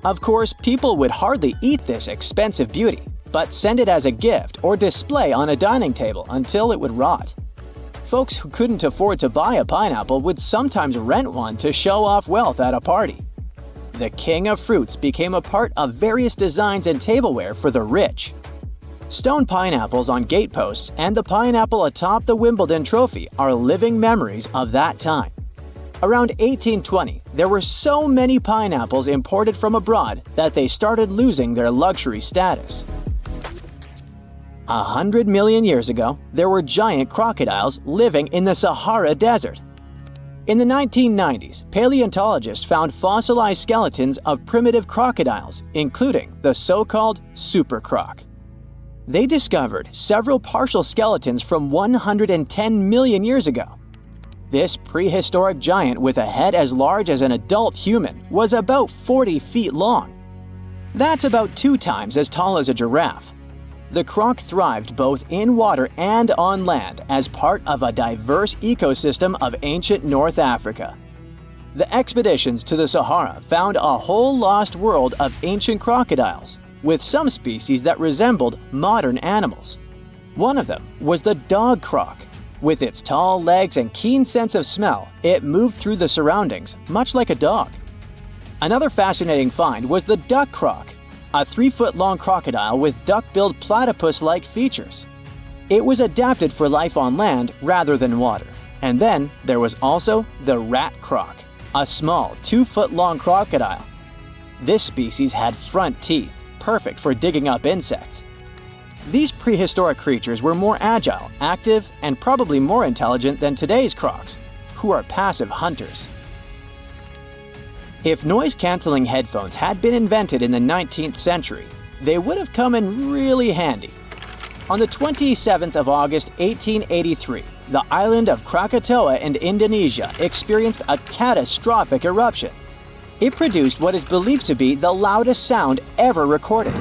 Of course, people would hardly eat this expensive beauty, but send it as a gift or display on a dining table until it would rot. Folks who couldn't afford to buy a pineapple would sometimes rent one to show off wealth at a party. The king of fruits became a part of various designs and tableware for the rich. Stone pineapples on gateposts and the pineapple atop the Wimbledon trophy are living memories of that time. Around 1820, there were so many pineapples imported from abroad that they started losing their luxury status. 100 million years ago, there were giant crocodiles living in the Sahara Desert. In the 1990s, paleontologists found fossilized skeletons of primitive crocodiles, including the so-called supercroc. They discovered several partial skeletons from 110 million years ago. This prehistoric giant with a head as large as an adult human was about 40 feet long. That's about 2 times as tall as a giraffe. The croc thrived both in water and on land as part of a diverse ecosystem of ancient North Africa. The expeditions to the Sahara found a whole lost world of ancient crocodiles, with some species that resembled modern animals. One of them was the dog croc. With its tall legs and keen sense of smell, it moved through the surroundings, much like a dog. Another fascinating find was the duck croc, a 3-foot-long crocodile with duck-billed platypus-like features. It was adapted for life on land rather than water. And then there was also the rat croc, a small 2-foot-long crocodile. This species had front teeth, perfect for digging up insects. These prehistoric creatures were more agile, active, and probably more intelligent than today's crocs, who are passive hunters. If noise-canceling headphones had been invented in the 19th century, they would have come in really handy. On the 27th of August 1883, the island of Krakatoa in Indonesia experienced a catastrophic eruption. It produced what is believed to be the loudest sound ever recorded.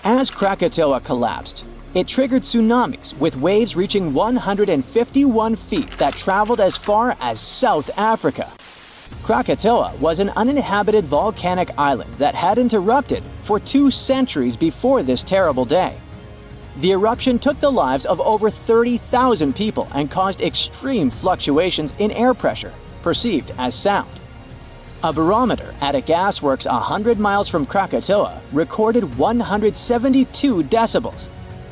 As Krakatoa collapsed, it triggered tsunamis with waves reaching 151 feet that traveled as far as South Africa. Krakatoa was an uninhabited volcanic island that hadn't erupted for 2 centuries before this terrible day. The eruption took the lives of over 30,000 people and caused extreme fluctuations in air pressure, perceived as sound. A barometer at a gasworks 100 miles from Krakatoa recorded 172 decibels.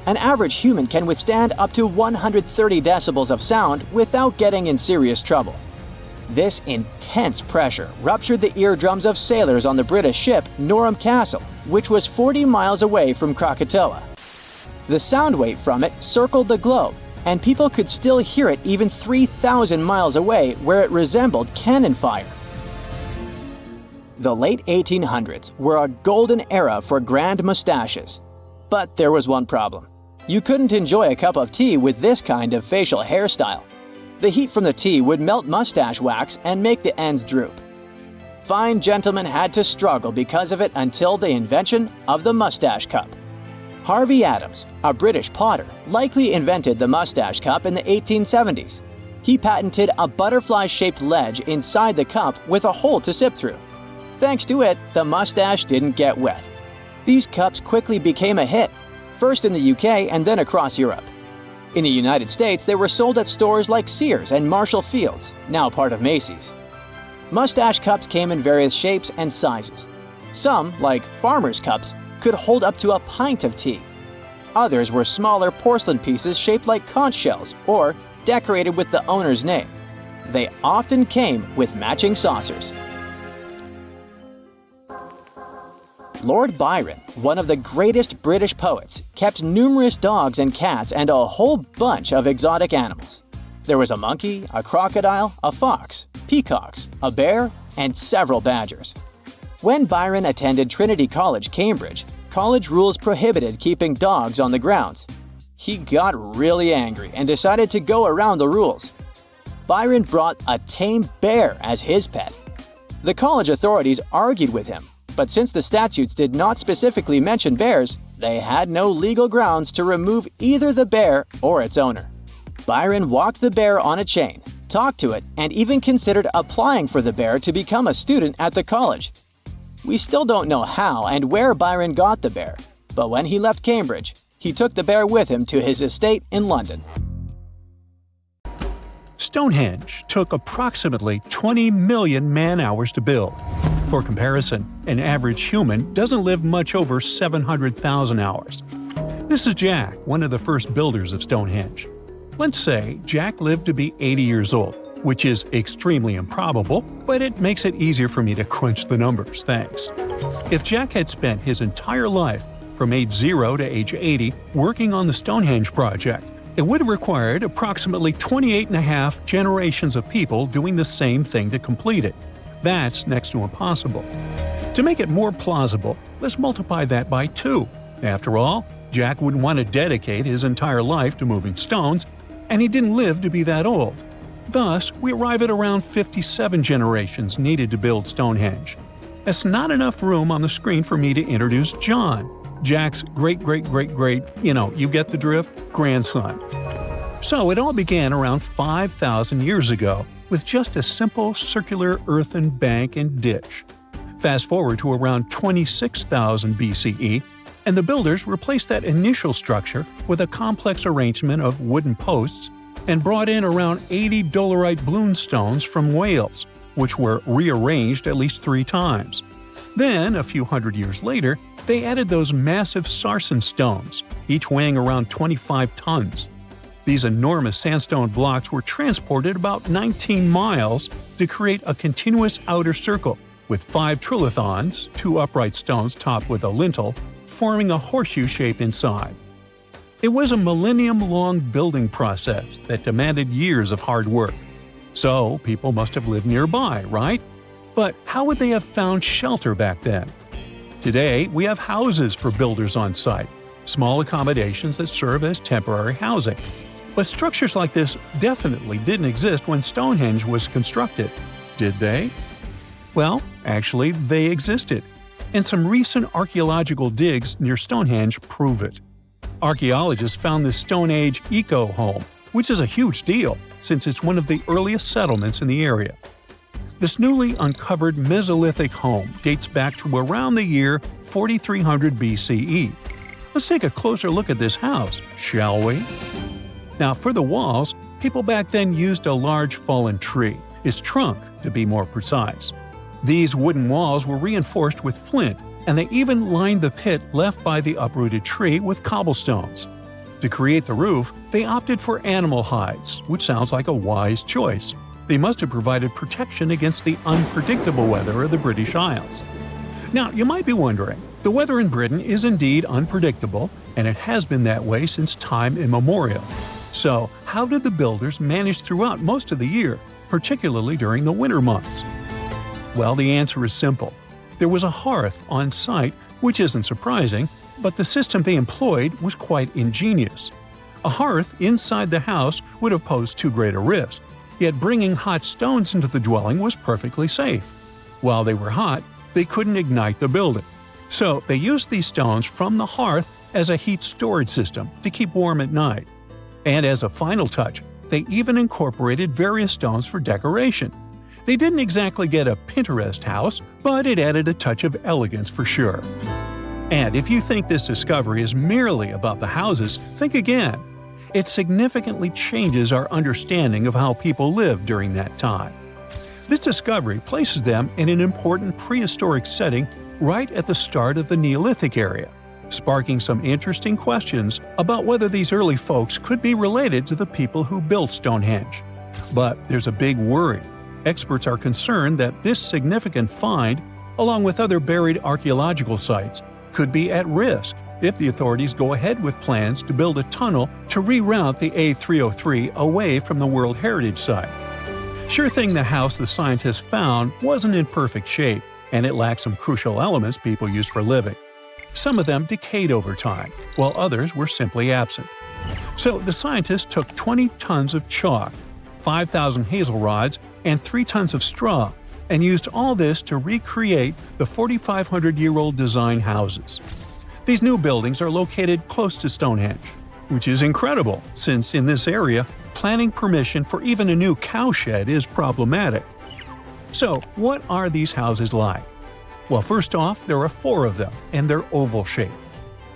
An average human can withstand up to 130 decibels of sound without getting in serious trouble. This intense pressure ruptured the eardrums of sailors on the British ship Norham Castle, which was 40 miles away from Krakatoa. The sound wave from it circled the globe, and people could still hear it even 3,000 miles away, where it resembled cannon fire. The late 1800s were a golden era for grand mustaches. But there was one problem. You couldn't enjoy a cup of tea with this kind of facial hairstyle. The heat from the tea would melt mustache wax and make the ends droop. Fine gentlemen had to struggle because of it until the invention of the mustache cup. Harvey Adams, a British potter, likely invented the mustache cup in the 1870s. He patented a butterfly-shaped ledge inside the cup with a hole to sip through. Thanks to it, the mustache didn't get wet. These cups quickly became a hit, first in the UK and then across Europe. In the United States, they were sold at stores like Sears and Marshall Field's, now part of Macy's. Mustache cups came in various shapes and sizes. Some, like farmers' cups, could hold up to a pint of tea. Others were smaller porcelain pieces shaped like conch shells or decorated with the owner's name. They often came with matching saucers. Lord Byron, one of the greatest British poets, kept numerous dogs and cats and a whole bunch of exotic animals. There was a monkey, a crocodile, a fox, peacocks, a bear, and several badgers. When Byron attended Trinity College, Cambridge, college rules prohibited keeping dogs on the grounds. He got really angry and decided to go around the rules. Byron brought a tame bear as his pet. The college authorities argued with him, but since the statutes did not specifically mention bears, they had no legal grounds to remove either the bear or its owner. Byron walked the bear on a chain, talked to it, and even considered applying for the bear to become a student at the college. We still don't know how and where Byron got the bear, but when he left Cambridge, he took the bear with him to his estate in London. Stonehenge took approximately 20 million man-hours to build. For comparison, an average human doesn't live much over 700,000 hours. This is Jack, one of the first builders of Stonehenge. Let's say Jack lived to be 80 years old. which is extremely improbable, but it makes it easier for me to crunch the numbers, thanks. If Jack had spent his entire life, from age 0 to age 80, working on the Stonehenge project, it would have required approximately 28.5 generations of people doing the same thing to complete it. That's next to impossible. To make it more plausible, let's multiply that by 2. After all, Jack wouldn't want to dedicate his entire life to moving stones, and he didn't live to be that old. Thus, we arrive at around 57 generations needed to build Stonehenge. That's not enough room on the screen for me to introduce John, Jack's great-great-great-great, you get the drift, grandson. So it all began around 5,000 years ago with just a simple circular earthen bank and ditch. Fast forward to around 26,000 BCE, and the builders replaced that initial structure with a complex arrangement of wooden posts and brought in around 80 dolerite bloom stones from Wales, which were rearranged at least 3 times. Then, a few hundred years later, they added those massive sarsen stones, each weighing around 25 tons. These enormous sandstone blocks were transported about 19 miles to create a continuous outer circle, with 5 trilithons, 2 upright stones topped with a lintel, forming a horseshoe shape inside. It was a millennium-long building process that demanded years of hard work. So, people must have lived nearby, right? But how would they have found shelter back then? Today, we have houses for builders on site, small accommodations that serve as temporary housing. But structures like this definitely didn't exist when Stonehenge was constructed. Did they? Well, actually, they existed. And some recent archaeological digs near Stonehenge prove it. Archaeologists found this Stone Age eco-home, which is a huge deal since it's one of the earliest settlements in the area. This newly uncovered Mesolithic home dates back to around the year 4300 BCE. Let's take a closer look at this house, shall we? Now, for the walls, people back then used a large fallen tree, its trunk to be more precise. These wooden walls were reinforced with flint, and they even lined the pit left by the uprooted tree with cobblestones. To create the roof, they opted for animal hides, which sounds like a wise choice. They must have provided protection against the unpredictable weather of the British Isles. Now, you might be wondering, the weather in Britain is indeed unpredictable, and it has been that way since time immemorial. So, how did the builders manage throughout most of the year, particularly during the winter months? Well, the answer is simple. There was a hearth on site, which isn't surprising, but the system they employed was quite ingenious. A hearth inside the house would have posed too great a risk, yet bringing hot stones into the dwelling was perfectly safe. While they were hot, they couldn't ignite the building. So they used these stones from the hearth as a heat storage system to keep warm at night. And as a final touch, they even incorporated various stones for decoration. They didn't exactly get a Pinterest house, but it added a touch of elegance for sure. And if you think this discovery is merely about the houses, think again. It significantly changes our understanding of how people lived during that time. This discovery places them in an important prehistoric setting right at the start of the Neolithic area, sparking some interesting questions about whether these early folks could be related to the people who built Stonehenge. But there's a big worry. Experts are concerned that this significant find, along with other buried archaeological sites, could be at risk if the authorities go ahead with plans to build a tunnel to reroute the A303 away from the World Heritage Site. Sure thing, the house the scientists found wasn't in perfect shape, and it lacked some crucial elements people use for living. Some of them decayed over time, while others were simply absent. So the scientists took 20 tons of chalk, 5,000 hazel rods, and 3 tons of straw, and used all this to recreate the 4,500-year-old design houses. These new buildings are located close to Stonehenge, which is incredible since in this area, planning permission for even a new cowshed is problematic. So, what are these houses like? Well, first off, there are 4 of them, and they're oval-shaped.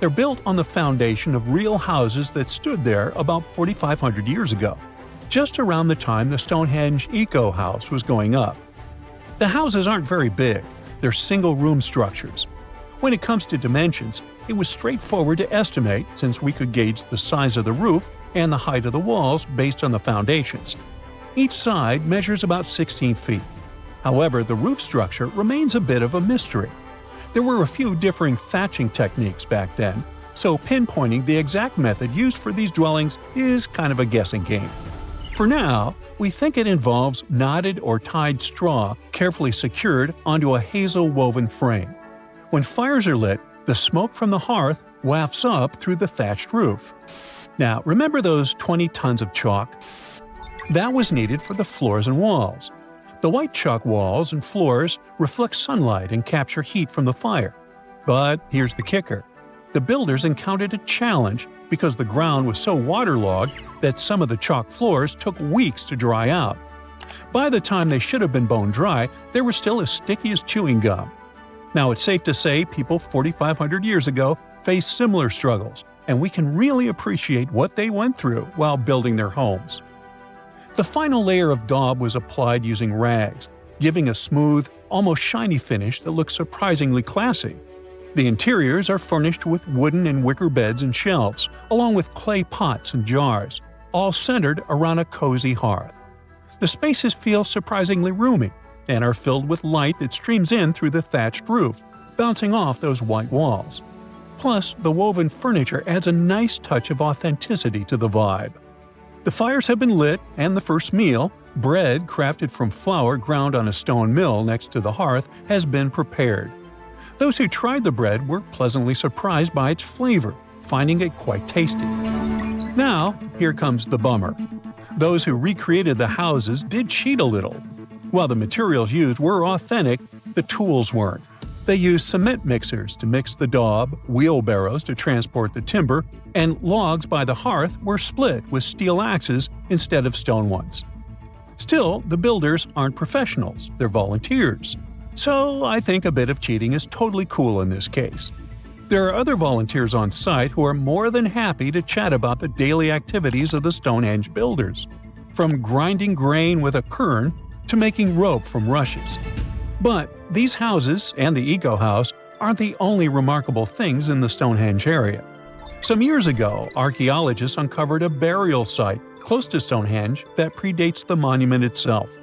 They're built on the foundation of real houses that stood there about 4,500 years ago, just around the time the Stonehenge Eco House was going up. The houses aren't very big, they're single-room structures. When it comes to dimensions, it was straightforward to estimate since we could gauge the size of the roof and the height of the walls based on the foundations. Each side measures about 16 feet. However, the roof structure remains a bit of a mystery. There were a few differing thatching techniques back then, so pinpointing the exact method used for these dwellings is kind of a guessing game. For now, we think it involves knotted or tied straw carefully secured onto a hazel-woven frame. When fires are lit, the smoke from the hearth wafts up through the thatched roof. Now, remember those 20 tons of chalk? That was needed for the floors and walls. The white chalk walls and floors reflect sunlight and capture heat from the fire. But here's the kicker. The builders encountered a challenge because the ground was so waterlogged that some of the chalk floors took weeks to dry out. By the time they should have been bone dry, they were still as sticky as chewing gum. Now, it's safe to say people 4,500 years ago faced similar struggles, and we can really appreciate what they went through while building their homes. The final layer of daub was applied using rags, giving a smooth, almost shiny finish that looks surprisingly classy. The interiors are furnished with wooden and wicker beds and shelves, along with clay pots and jars, all centered around a cozy hearth. The spaces feel surprisingly roomy and are filled with light that streams in through the thatched roof, bouncing off those white walls. Plus, the woven furniture adds a nice touch of authenticity to the vibe. The fires have been lit, and the first meal, bread crafted from flour ground on a stone mill next to the hearth, has been prepared. Those who tried the bread were pleasantly surprised by its flavor, finding it quite tasty. Now, here comes the bummer. Those who recreated the houses did cheat a little. While the materials used were authentic, the tools weren't. They used cement mixers to mix the daub, wheelbarrows to transport the timber, and logs by the hearth were split with steel axes instead of stone ones. Still, the builders aren't professionals, they're volunteers. So I think a bit of cheating is totally cool in this case. There are other volunteers on site who are more than happy to chat about the daily activities of the Stonehenge builders, from grinding grain with a quern to making rope from rushes. But these houses and the Eco House aren't the only remarkable things in the Stonehenge area. Some years ago, archaeologists uncovered a burial site close to Stonehenge that predates the monument itself.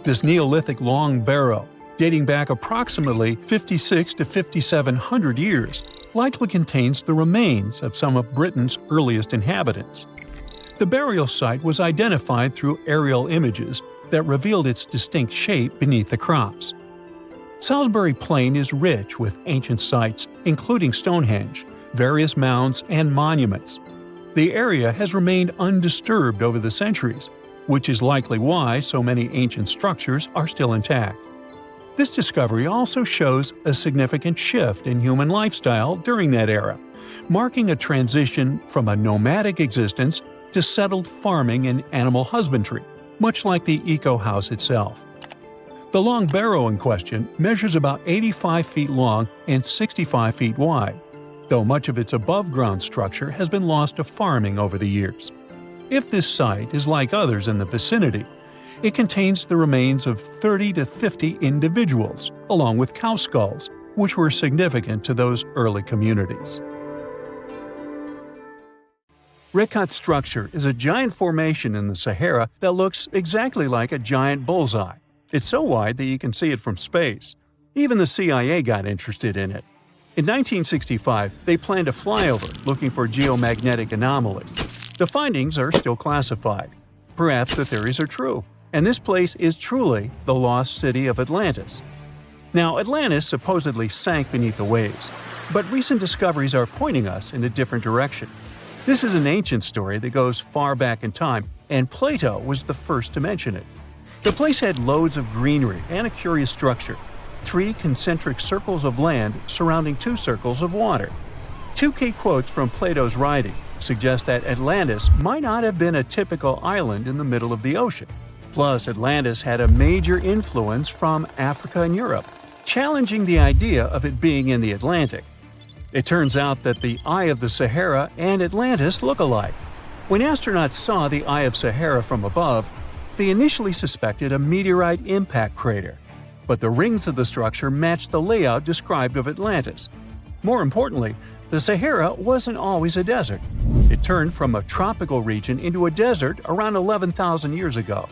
This Neolithic long barrow, dating back approximately 56 to 5,700 years, likely contains the remains of some of Britain's earliest inhabitants. The burial site was identified through aerial images that revealed its distinct shape beneath the crops. Salisbury Plain is rich with ancient sites, including Stonehenge, various mounds, and monuments. The area has remained undisturbed over the centuries, which is likely why so many ancient structures are still intact. This discovery also shows a significant shift in human lifestyle during that era, marking a transition from a nomadic existence to settled farming and animal husbandry, much like the Eco House itself. The long barrow in question measures about 85 feet long and 65 feet wide, though much of its above-ground structure has been lost to farming over the years. If this site is like others in the vicinity, it contains the remains of 30 to 50 individuals, along with cow skulls, which were significant to those early communities. Rekat structure is a giant formation in the Sahara that looks exactly like a giant bullseye. It's so wide that you can see it from space. Even the CIA got interested in it. In 1965, they planned a flyover looking for geomagnetic anomalies. The findings are still classified. Perhaps the theories are true, and this place is truly the lost city of Atlantis. Now, Atlantis supposedly sank beneath the waves, but recent discoveries are pointing us in a different direction. This is an ancient story that goes far back in time, and Plato was the first to mention it. The place had loads of greenery and a curious structure, 3 concentric circles of land surrounding 2 circles of water. 2 key quotes from Plato's writing suggest that Atlantis might not have been a typical island in the middle of the ocean. Plus, Atlantis had a major influence from Africa and Europe, challenging the idea of it being in the Atlantic. It turns out that the Eye of the Sahara and Atlantis look alike. When astronauts saw the Eye of Sahara from above, they initially suspected a meteorite impact crater, but the rings of the structure matched the layout described of Atlantis. More importantly, the Sahara wasn't always a desert. It turned from a tropical region into a desert around 11,000 years ago.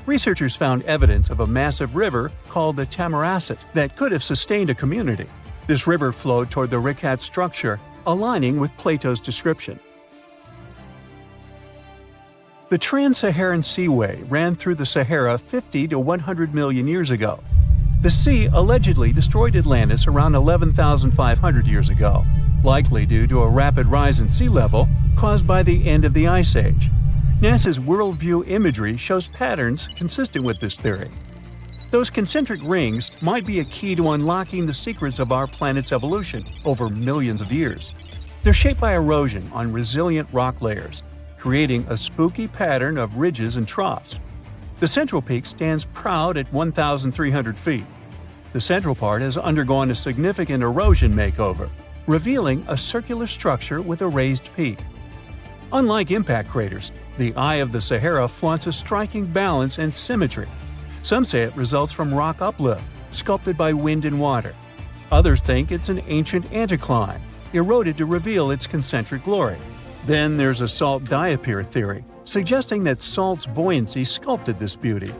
Researchers found evidence of a massive river called the Tamaracet that could have sustained a community. This river flowed toward the Rikat structure, aligning with Plato's description. The Trans-Saharan Seaway ran through the Sahara 50 to 100 million years ago. The sea allegedly destroyed Atlantis around 11,500 years ago, likely due to a rapid rise in sea level caused by the end of the Ice Age. NASA's worldview imagery shows patterns consistent with this theory. Those concentric rings might be a key to unlocking the secrets of our planet's evolution over millions of years. They're shaped by erosion on resilient rock layers, creating a spooky pattern of ridges and troughs. The central peak stands proud at 1,300 feet. The central part has undergone a significant erosion makeover, revealing a circular structure with a raised peak. Unlike impact craters, the Eye of the Sahara flaunts a striking balance and symmetry. Some say it results from rock uplift, sculpted by wind and water. Others think it's an ancient anticline, eroded to reveal its concentric glory. Then there's a salt diapir theory, suggesting that salt's buoyancy sculpted this beauty.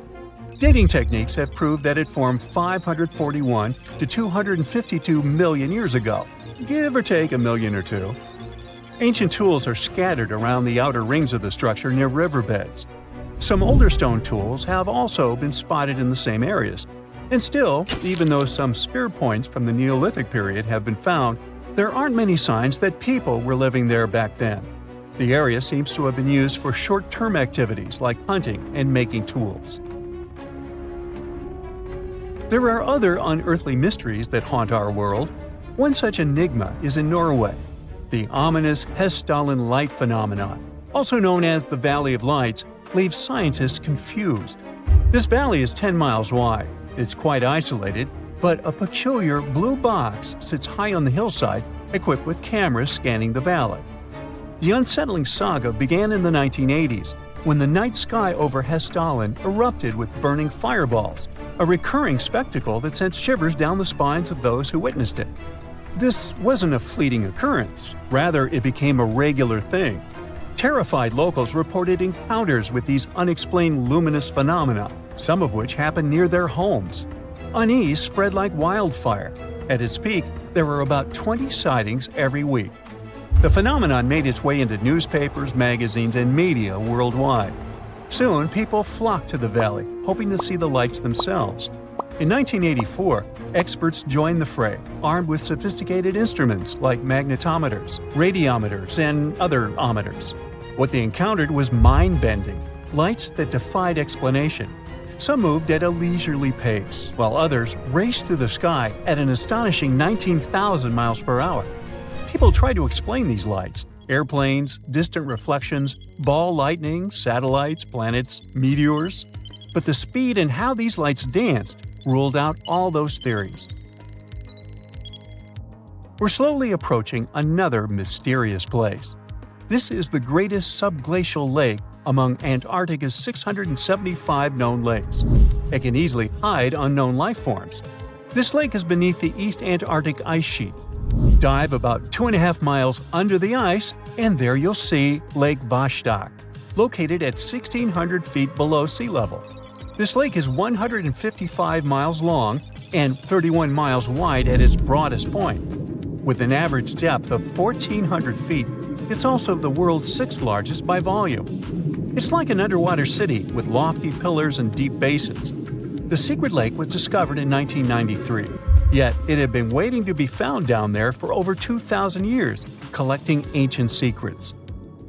Dating techniques have proved that it formed 541 to 252 million years ago, give or take a million or two. Ancient tools are scattered around the outer rings of the structure near riverbeds. Some older stone tools have also been spotted in the same areas. And still, even though some spear points from the Neolithic period have been found, there aren't many signs that people were living there back then. The area seems to have been used for short-term activities like hunting and making tools. There are other unearthly mysteries that haunt our world. One such enigma is in Norway. The ominous Hessdalen light phenomenon, also known as the Valley of Lights, leaves scientists confused. This valley is 10 miles wide. It's quite isolated, but a peculiar blue box sits high on the hillside, equipped with cameras scanning the valley. The unsettling saga began in the 1980s, when the night sky over Hessdalen erupted with burning fireballs, a recurring spectacle that sent shivers down the spines of those who witnessed it. This wasn't a fleeting occurrence, rather it became a regular thing. Terrified locals reported encounters with these unexplained luminous phenomena, some of which happened near their homes. Unease spread like wildfire. At its peak, there were about 20 sightings every week. The phenomenon made its way into newspapers, magazines, and media worldwide. Soon, people flocked to the valley, hoping to see the lights themselves. In 1984, experts joined the fray, armed with sophisticated instruments like magnetometers, radiometers, and other ometers. What they encountered was mind-bending, lights that defied explanation. Some moved at a leisurely pace, while others raced through the sky at an astonishing 19,000 miles per hour. People tried to explain these lights: airplanes, distant reflections, ball lightning, satellites, planets, meteors. But the speed and how these lights danced ruled out all those theories. We're slowly approaching another mysterious place. This is the greatest subglacial lake among Antarctica's 675 known lakes. It can easily hide unknown life forms. This lake is beneath the East Antarctic ice sheet. Dive about 2.5 miles under the ice, and there you'll see Lake Vostok, located at 1,600 feet below sea level. This lake is 155 miles long and 31 miles wide at its broadest point. With an average depth of 1,400 feet, it's also the world's sixth largest by volume. It's like an underwater city with lofty pillars and deep basins. The secret lake was discovered in 1993, yet it had been waiting to be found down there for over 2,000 years, collecting ancient secrets.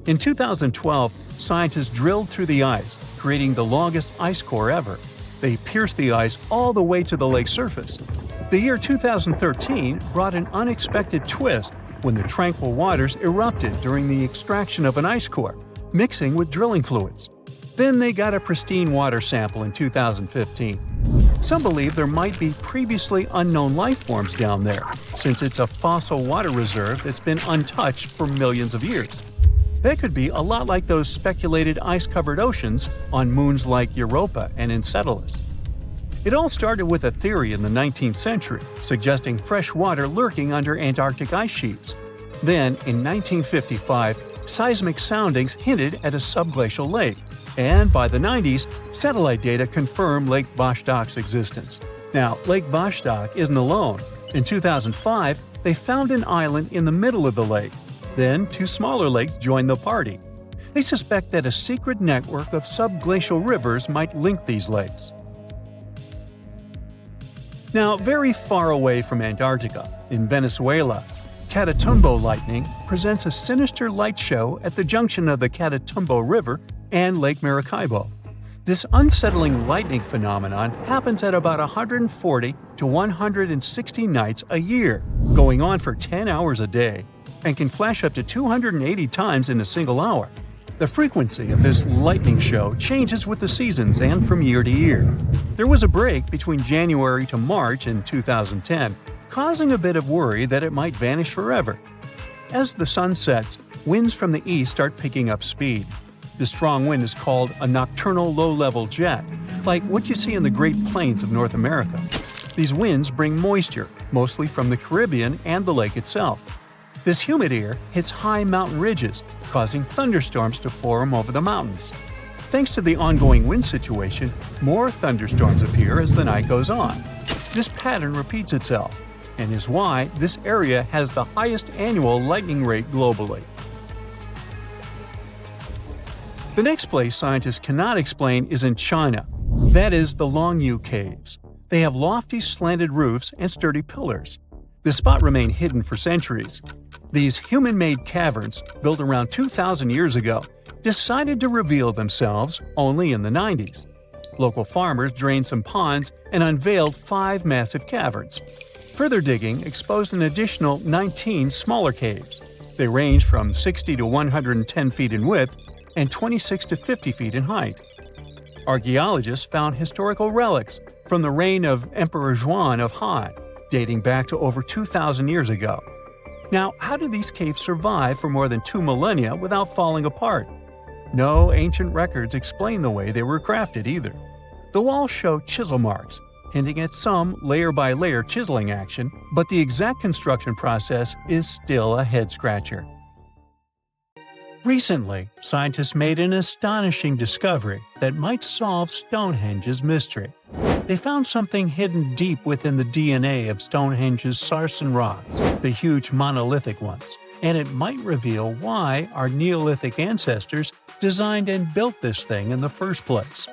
In 2012, scientists drilled through the ice, creating the longest ice core ever. They pierced the ice all the way to the lake's surface. The year 2013 brought an unexpected twist when the tranquil waters erupted during the extraction of an ice core, mixing with drilling fluids. Then they got a pristine water sample in 2015. Some believe there might be previously unknown life forms down there, since it's a fossil water reserve that's been untouched for millions of years. They could be a lot like those speculated ice-covered oceans on moons like Europa and Enceladus. It all started with a theory in the 19th century, suggesting fresh water lurking under Antarctic ice sheets. Then, in 1955, seismic soundings hinted at a subglacial lake. And by the 90s, satellite data confirmed Lake Vostok's existence. Now, Lake Vostok isn't alone. In 2005, they found an island in the middle of the lake. Then, two smaller lakes joined the party. They suspect that a secret network of subglacial rivers might link these lakes. Now, very far away from Antarctica, in Venezuela, Catatumbo lightning presents a sinister light show at the junction of the Catatumbo River and Lake Maracaibo. This unsettling lightning phenomenon happens at about 140 to 160 nights a year, going on for 10 hours a day, and can flash up to 280 times in a single hour. The frequency of this lightning show changes with the seasons and from year to year. There was a break between January to March in 2010, causing a bit of worry that it might vanish forever. As the sun sets, winds from the east start picking up speed. The strong wind is called a nocturnal low-level jet, like what you see in the Great Plains of North America. These winds bring moisture, mostly from the Caribbean and the lake itself. This humid air hits high mountain ridges, causing thunderstorms to form over the mountains. Thanks to the ongoing wind situation, more thunderstorms appear as the night goes on. This pattern repeats itself, and is why this area has the highest annual lightning rate globally. The next place scientists cannot explain is in China. That is the Longyu Caves. They have lofty slanted roofs and sturdy pillars. The spot remained hidden for centuries. These human-made caverns, built around 2,000 years ago, decided to reveal themselves only in the 90s. Local farmers drained some ponds and unveiled 5 massive caverns. Further digging exposed an additional 19 smaller caves. They range from 60 to 110 feet in width and 26 to 50 feet in height. Archaeologists found historical relics from the reign of Emperor Zhuan of Han, dating back to over 2,000 years ago. Now, how did these caves survive for more than 2 millennia without falling apart? No ancient records explain the way they were crafted either. The walls show chisel marks, hinting at some layer-by-layer chiseling action, but the exact construction process is still a head-scratcher. Recently, scientists made an astonishing discovery that might solve Stonehenge's mystery. They found something hidden deep within the DNA of Stonehenge's sarsen rocks, the huge monolithic ones, and it might reveal why our Neolithic ancestors designed and built this thing in the first place.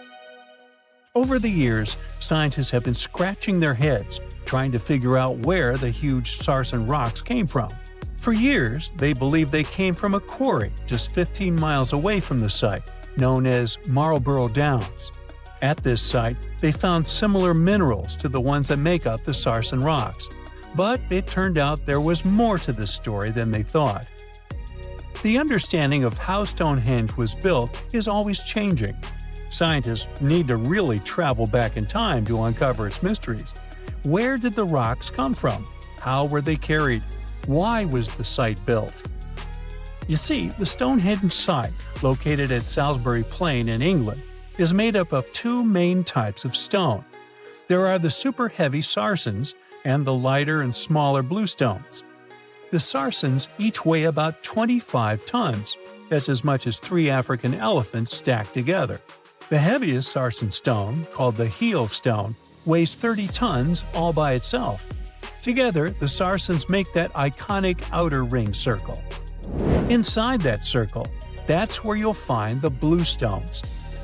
Over the years, scientists have been scratching their heads, trying to figure out where the huge sarsen rocks came from. For years, they believed they came from a quarry just 15 miles away from the site, known as Marlborough Downs. At this site, they found similar minerals to the ones that make up the sarsen rocks. But it turned out there was more to this story than they thought. The understanding of how Stonehenge was built is always changing. Scientists need to really travel back in time to uncover its mysteries. Where did the rocks come from? How were they carried? Why was the site built? You see, the Stonehenge site, located at Salisbury Plain in England, is made up of 2 main types of stone. There are the super heavy sarsens and the lighter and smaller bluestones. The sarsens each weigh about 25 tons. That's as much as 3 African elephants stacked together. The heaviest sarsen stone, called the heel stone, weighs 30 tons all by itself. Together, the sarsens make that iconic outer ring circle. Inside that circle, that's where you'll find the bluestones.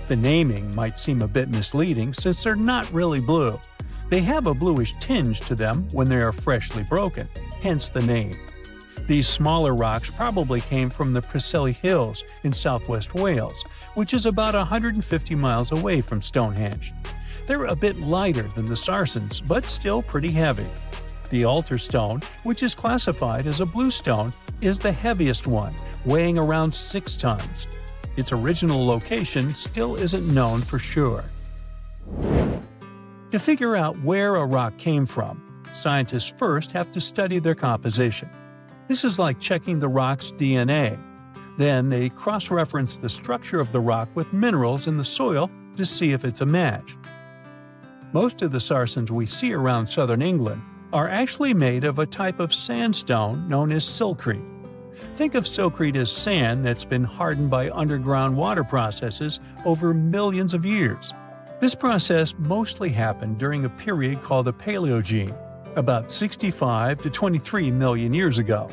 The naming might seem a bit misleading since they're not really blue. They have a bluish tinge to them when they are freshly broken, hence the name. These smaller rocks probably came from the Preseli Hills in southwest Wales, which is about 150 miles away from Stonehenge. They're a bit lighter than the sarsens, but still pretty heavy. The altar stone, which is classified as a bluestone, is the heaviest one, weighing around 6 tons. Its original location still isn't known for sure. To figure out where a rock came from, scientists first have to study their composition. This is like checking the rock's DNA. Then they cross-reference the structure of the rock with minerals in the soil to see if it's a match. Most of the sarsens we see around southern England are actually made of a type of sandstone known as silcrete. Think of siltcrete as sand that's been hardened by underground water processes over millions of years. This process mostly happened during a period called the Paleogene, about 65 to 23 million years ago.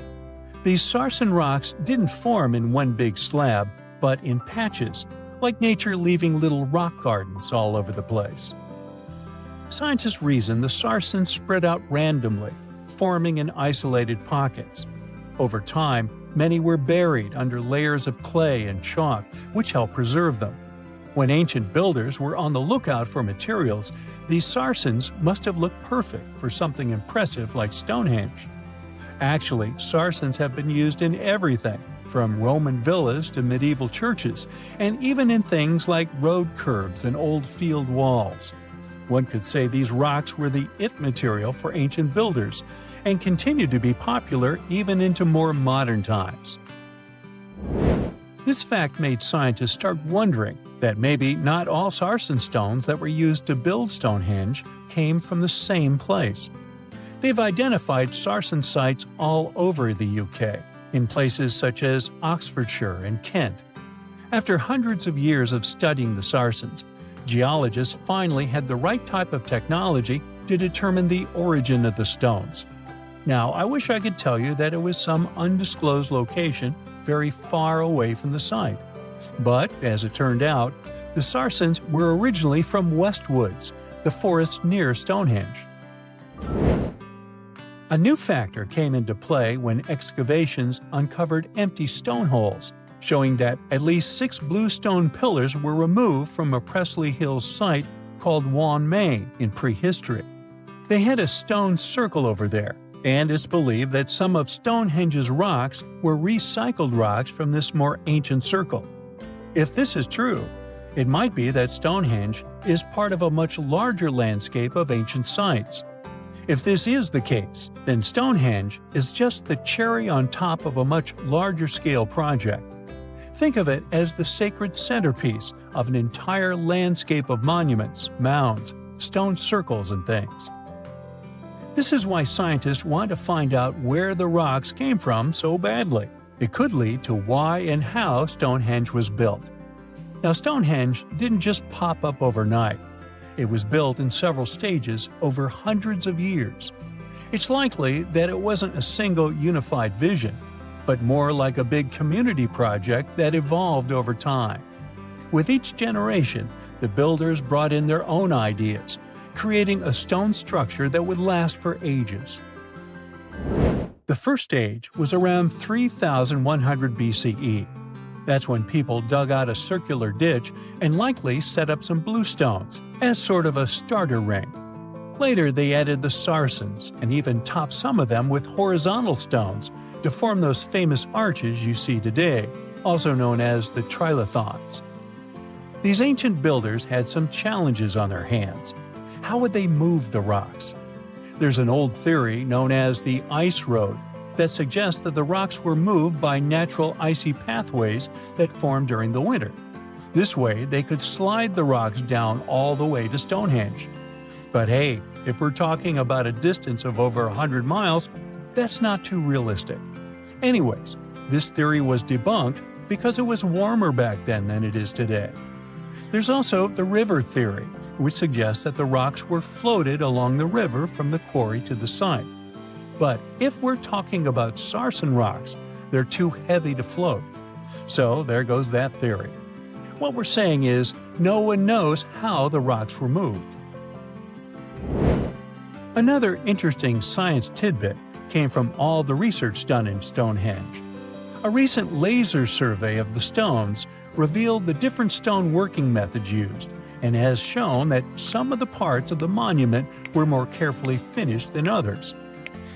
These sarsen rocks didn't form in one big slab, but in patches, like nature leaving little rock gardens all over the place. Scientists reason the sarsens spread out randomly, forming in isolated pockets. Over time, many were buried under layers of clay and chalk, which helped preserve them. When ancient builders were on the lookout for materials, these sarsens must have looked perfect for something impressive like Stonehenge. Actually, sarsens have been used in everything, from Roman villas to medieval churches, and even in things like road curbs and old field walls. One could say these rocks were the it material for ancient builders, and continue to be popular even into more modern times. This fact made scientists start wondering that maybe not all sarsen stones that were used to build Stonehenge came from the same place. They've identified sarsen sites all over the UK, in places such as Oxfordshire and Kent. After hundreds of years of studying the sarsens, geologists finally had the right type of technology to determine the origin of the stones. Now, I wish I could tell you that it was some undisclosed location very far away from the site. But, as it turned out, the sarsens were originally from Westwoods, the forest near Stonehenge. A new factor came into play when excavations uncovered empty stone holes, showing that at least 6 blue stone pillars were removed from a Pressley Hills site called Wan Main in prehistory. They had a stone circle over there, and it's believed that some of Stonehenge's rocks were recycled rocks from this more ancient circle. If this is true, it might be that Stonehenge is part of a much larger landscape of ancient sites. If this is the case, then Stonehenge is just the cherry on top of a much larger scale project. Think of it as the sacred centerpiece of an entire landscape of monuments, mounds, stone circles, and things. This is why scientists want to find out where the rocks came from so badly. It could lead to why and how Stonehenge was built. Now, Stonehenge didn't just pop up overnight. It was built in several stages over hundreds of years. It's likely that it wasn't a single unified vision, but more like a big community project that evolved over time. With each generation, the builders brought in their own ideas, creating a stone structure that would last for ages. The first stage was around 3100 BCE. That's when people dug out a circular ditch and likely set up some bluestones as sort of a starter ring. Later, they added the sarsens and even topped some of them with horizontal stones to form those famous arches you see today, also known as the trilithons. These ancient builders had some challenges on their hands. How would they move the rocks? There's an old theory known as the ice road that suggests that the rocks were moved by natural icy pathways that formed during the winter. This way, they could slide the rocks down all the way to Stonehenge. But hey, if we're talking about a distance of over 100 miles, that's not too realistic. Anyways, this theory was debunked because it was warmer back then than it is today. There's also the river theory, which suggests that the rocks were floated along the river from the quarry to the site. But if we're talking about sarsen rocks, they're too heavy to float. So there goes that theory. What we're saying is, no one knows how the rocks were moved. Another interesting science tidbit came from all the research done in Stonehenge. A recent laser survey of the stones revealed the different stone working methods used, and has shown that some of the parts of the monument were more carefully finished than others.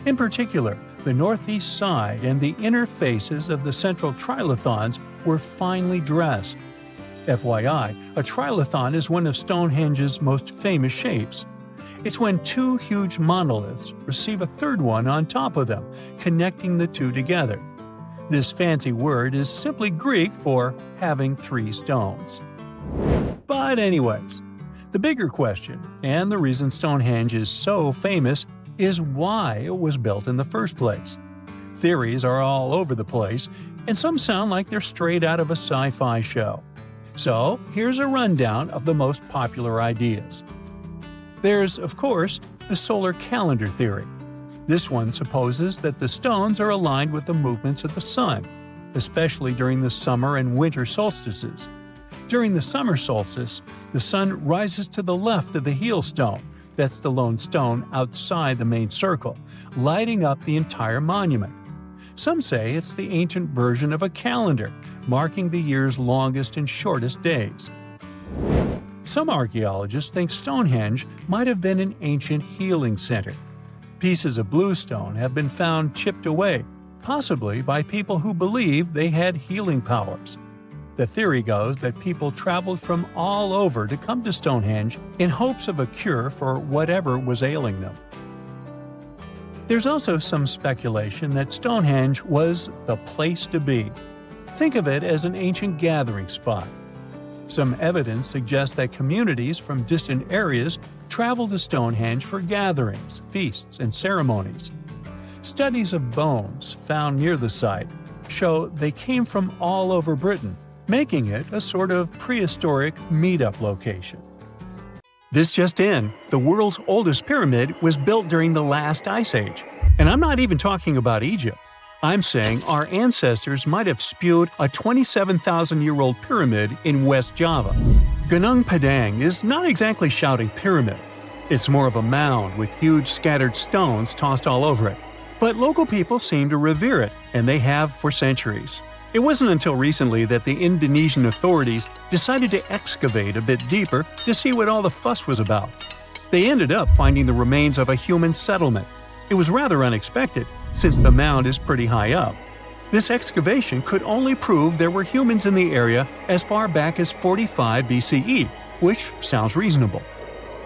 In particular, the northeast side and the inner faces of the central trilithons were finely dressed. FYI, a trilithon is one of Stonehenge's most famous shapes. It's when 2 huge monoliths receive a third one on top of them, connecting the 2 together. This fancy word is simply Greek for having 3 stones. But anyways, the bigger question, and the reason Stonehenge is so famous, is why it was built in the first place. Theories are all over the place, and some sound like they're straight out of a sci-fi show. So, here's a rundown of the most popular ideas. There's, of course, the solar calendar theory. This one supposes that the stones are aligned with the movements of the sun, especially during the summer and winter solstices. During the summer solstice, the sun rises to the left of the heel stone, that's the lone stone outside the main circle, lighting up the entire monument. Some say it's the ancient version of a calendar, marking the year's longest and shortest days. Some archaeologists think Stonehenge might have been an ancient healing center. Pieces of bluestone have been found chipped away, possibly by people who believed they had healing powers. The theory goes that people traveled from all over to come to Stonehenge in hopes of a cure for whatever was ailing them. There's also some speculation that Stonehenge was the place to be. Think of it as an ancient gathering spot. Some evidence suggests that communities from distant areas traveled to Stonehenge for gatherings, feasts, and ceremonies. Studies of bones found near the site show they came from all over Britain, making it a sort of prehistoric meetup location. This just in, the world's oldest pyramid was built during the last ice age. And I'm not even talking about Egypt. I'm saying our ancestors might have spewed a 27,000-year-old pyramid in West Java. Gunung Padang is not exactly shouting pyramid. It's more of a mound with huge scattered stones tossed all over it. But local people seem to revere it, and they have for centuries. It wasn't until recently that the Indonesian authorities decided to excavate a bit deeper to see what all the fuss was about. They ended up finding the remains of a human settlement. It was rather unexpected, since the mound is pretty high up. This excavation could only prove there were humans in the area as far back as 45 BCE, which sounds reasonable.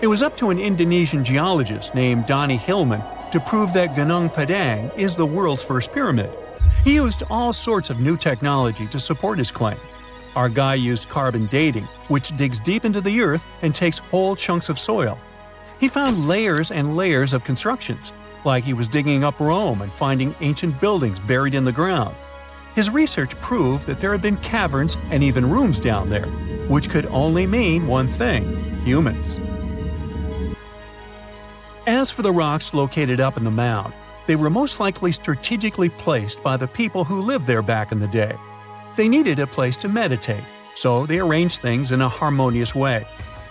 It was up to an Indonesian geologist named Donny Hillman to prove that Gunung Padang is the world's first pyramid. He used all sorts of new technology to support his claim. Our guy used carbon dating, which digs deep into the earth and takes whole chunks of soil. He found layers and layers of constructions, like he was digging up Rome and finding ancient buildings buried in the ground. His research proved that there had been caverns and even rooms down there, which could only mean one thing: humans. As for the rocks located up in the mound, they were most likely strategically placed by the people who lived there back in the day. They needed a place to meditate, so they arranged things in a harmonious way.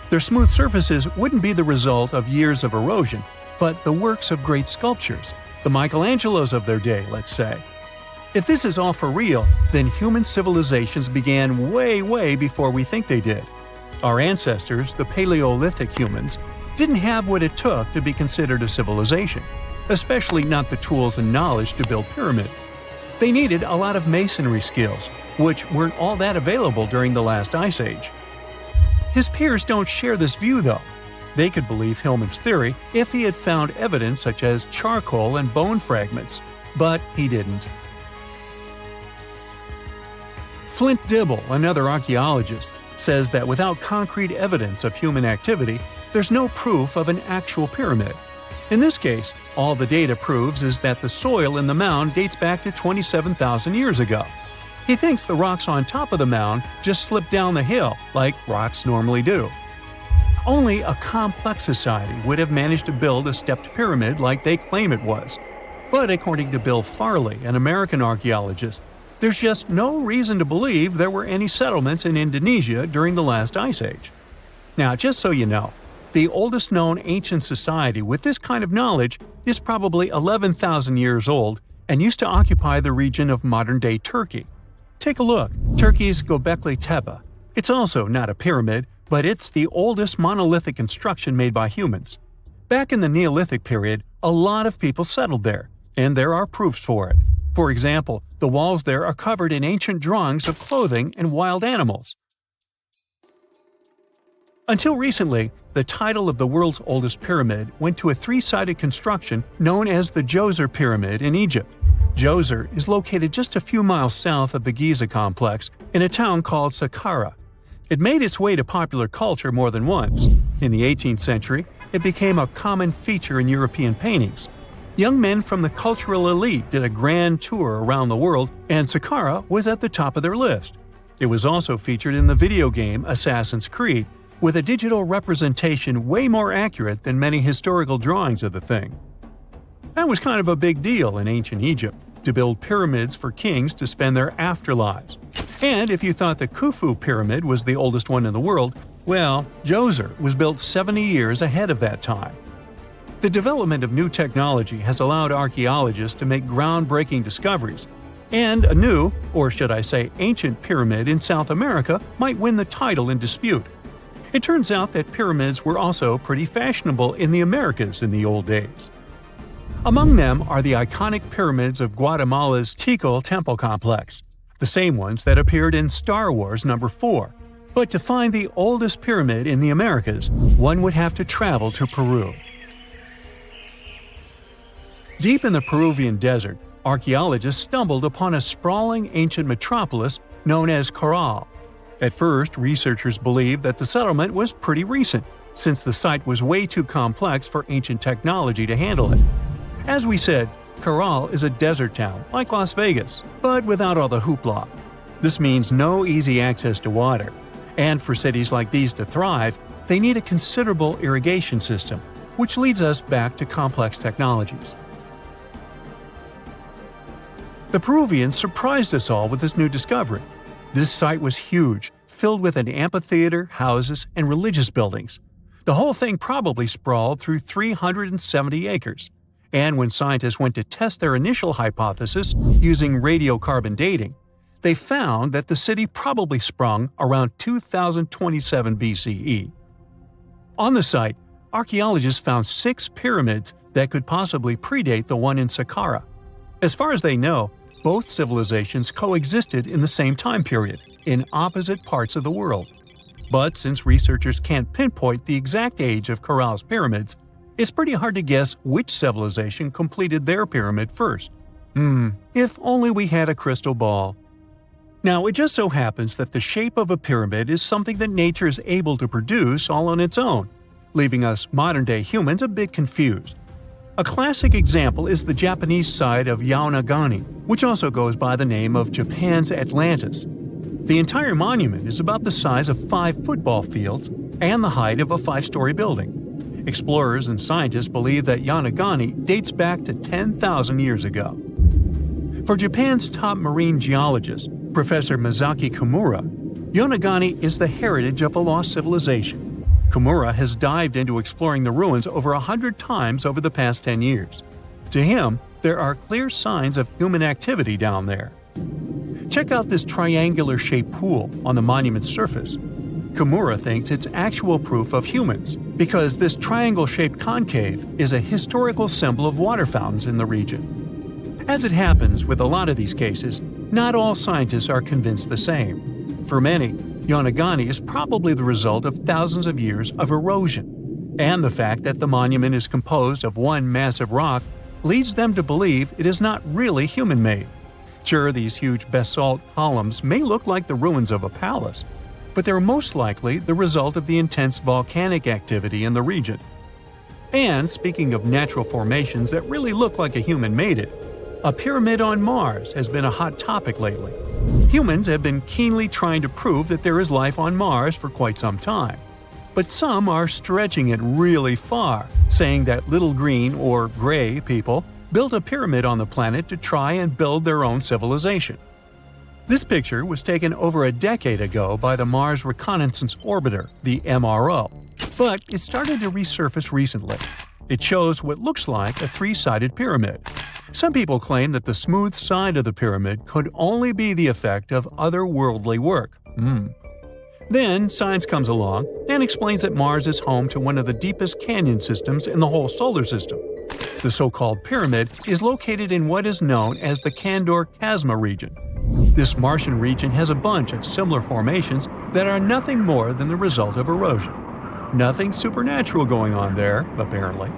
Their smooth surfaces wouldn't be the result of years of erosion, but the works of great sculptures, the Michelangelos of their day, let's say. If this is all for real, then human civilizations began way before we think they did. Our ancestors, the Paleolithic humans, didn't have what it took to be considered a civilization, especially not the tools and knowledge to build pyramids. They needed a lot of masonry skills, which weren't all that available during the last ice age. His peers don't share this view, though. They could believe Hillman's theory if he had found evidence such as charcoal and bone fragments, but he didn't. Flint Dibble, another archaeologist, says that without concrete evidence of human activity, there's no proof of an actual pyramid. In this case, all the data proves is that the soil in the mound dates back to 27,000 years ago. He thinks the rocks on top of the mound just slipped down the hill, like rocks normally do. Only a complex society would have managed to build a stepped pyramid like they claim it was. But according to Bill Farley, an American archaeologist, there's just no reason to believe there were any settlements in Indonesia during the last ice age. Now, just so you know, the oldest known ancient society with this kind of knowledge is probably 11,000 years old and used to occupy the region of modern-day Turkey. Take a look, Turkey's Göbekli Tepe. It's also not a pyramid, but it's the oldest monolithic construction made by humans. Back in the Neolithic period, a lot of people settled there, and there are proofs for it. For example, the walls there are covered in ancient drawings of clothing and wild animals. Until recently, the title of the world's oldest pyramid went to a three-sided construction known as the Djoser Pyramid in Egypt. Djoser is located just a few miles south of the Giza complex in a town called Saqqara. It made its way to popular culture more than once. In the 18th century, it became a common feature in European paintings. Young men from the cultural elite did a grand tour around the world, and Saqqara was at the top of their list. It was also featured in the video game Assassin's Creed, with a digital representation way more accurate than many historical drawings of the thing. That was kind of a big deal in ancient Egypt, to build pyramids for kings to spend their afterlives. And if you thought the Khufu pyramid was the oldest one in the world, well, Djoser was built 70 years ahead of that time. The development of new technology has allowed archaeologists to make groundbreaking discoveries, and a new, or should I say ancient pyramid in South America might win the title in dispute. It turns out that pyramids were also pretty fashionable in the Americas in the old days. Among them are the iconic pyramids of Guatemala's Tikal temple complex, the same ones that appeared in Star Wars No. 4. But to find the oldest pyramid in the Americas, one would have to travel to Peru. Deep in the Peruvian desert, archaeologists stumbled upon a sprawling ancient metropolis known as Caral. At first, researchers believed that the settlement was pretty recent, since the site was way too complex for ancient technology to handle it. As we said, Caral is a desert town, like Las Vegas, but without all the hoopla. This means no easy access to water, and for cities like these to thrive, they need a considerable irrigation system, which leads us back to complex technologies. The Peruvians surprised us all with this new discovery. This site was huge, filled with an amphitheater, houses, and religious buildings. The whole thing probably sprawled through 370 acres. And when scientists went to test their initial hypothesis using radiocarbon dating, they found that the city probably sprung around 2027 BCE. On the site, archaeologists found 6 pyramids that could possibly predate the one in Saqqara. As far as they know, both civilizations coexisted in the same time period, in opposite parts of the world. But since researchers can't pinpoint the exact age of Caral's pyramids, it's pretty hard to guess which civilization completed their pyramid first. If only we had a crystal ball. Now, it just so happens that the shape of a pyramid is something that nature is able to produce all on its own, leaving us modern-day humans a bit confused. A classic example is the Japanese side of Yaonagani, which also goes by the name of Japan's Atlantis. The entire monument is about the size of 5 football fields and the height of a 5-story building. Explorers and scientists believe that Yaonagani dates back to 10,000 years ago. For Japan's top marine geologist, Professor Masaki Kimura, Yaonagani is the heritage of a lost civilization. Kimura has dived into exploring the ruins over 100 times over the past 10 years. To him, there are clear signs of human activity down there. Check out this triangular-shaped pool on the monument's surface. Kimura thinks it's actual proof of humans, because this triangle-shaped concave is a historical symbol of water fountains in the region. As it happens with a lot of these cases, not all scientists are convinced the same. For many, Yaonagani is probably the result of thousands of years of erosion, and the fact that the monument is composed of one massive rock leads them to believe it is not really human-made. Sure, these huge basalt columns may look like the ruins of a palace, but they're most likely the result of the intense volcanic activity in the region. And speaking of natural formations that really look like a human made it, a pyramid on Mars has been a hot topic lately. Humans have been keenly trying to prove that there is life on Mars for quite some time. But some are stretching it really far, saying that little green or gray people built a pyramid on the planet to try and build their own civilization. This picture was taken over a decade ago by the Mars Reconnaissance Orbiter, the MRO, but it started to resurface recently. It shows what looks like a 3-sided pyramid. Some people claim that the smooth side of the pyramid could only be the effect of otherworldly work. Then science comes along and explains that Mars is home to one of the deepest canyon systems in the whole solar system. The so-called pyramid is located in what is known as the Kandor-Chasma region. This Martian region has a bunch of similar formations that are nothing more than the result of erosion. Nothing supernatural going on there, apparently.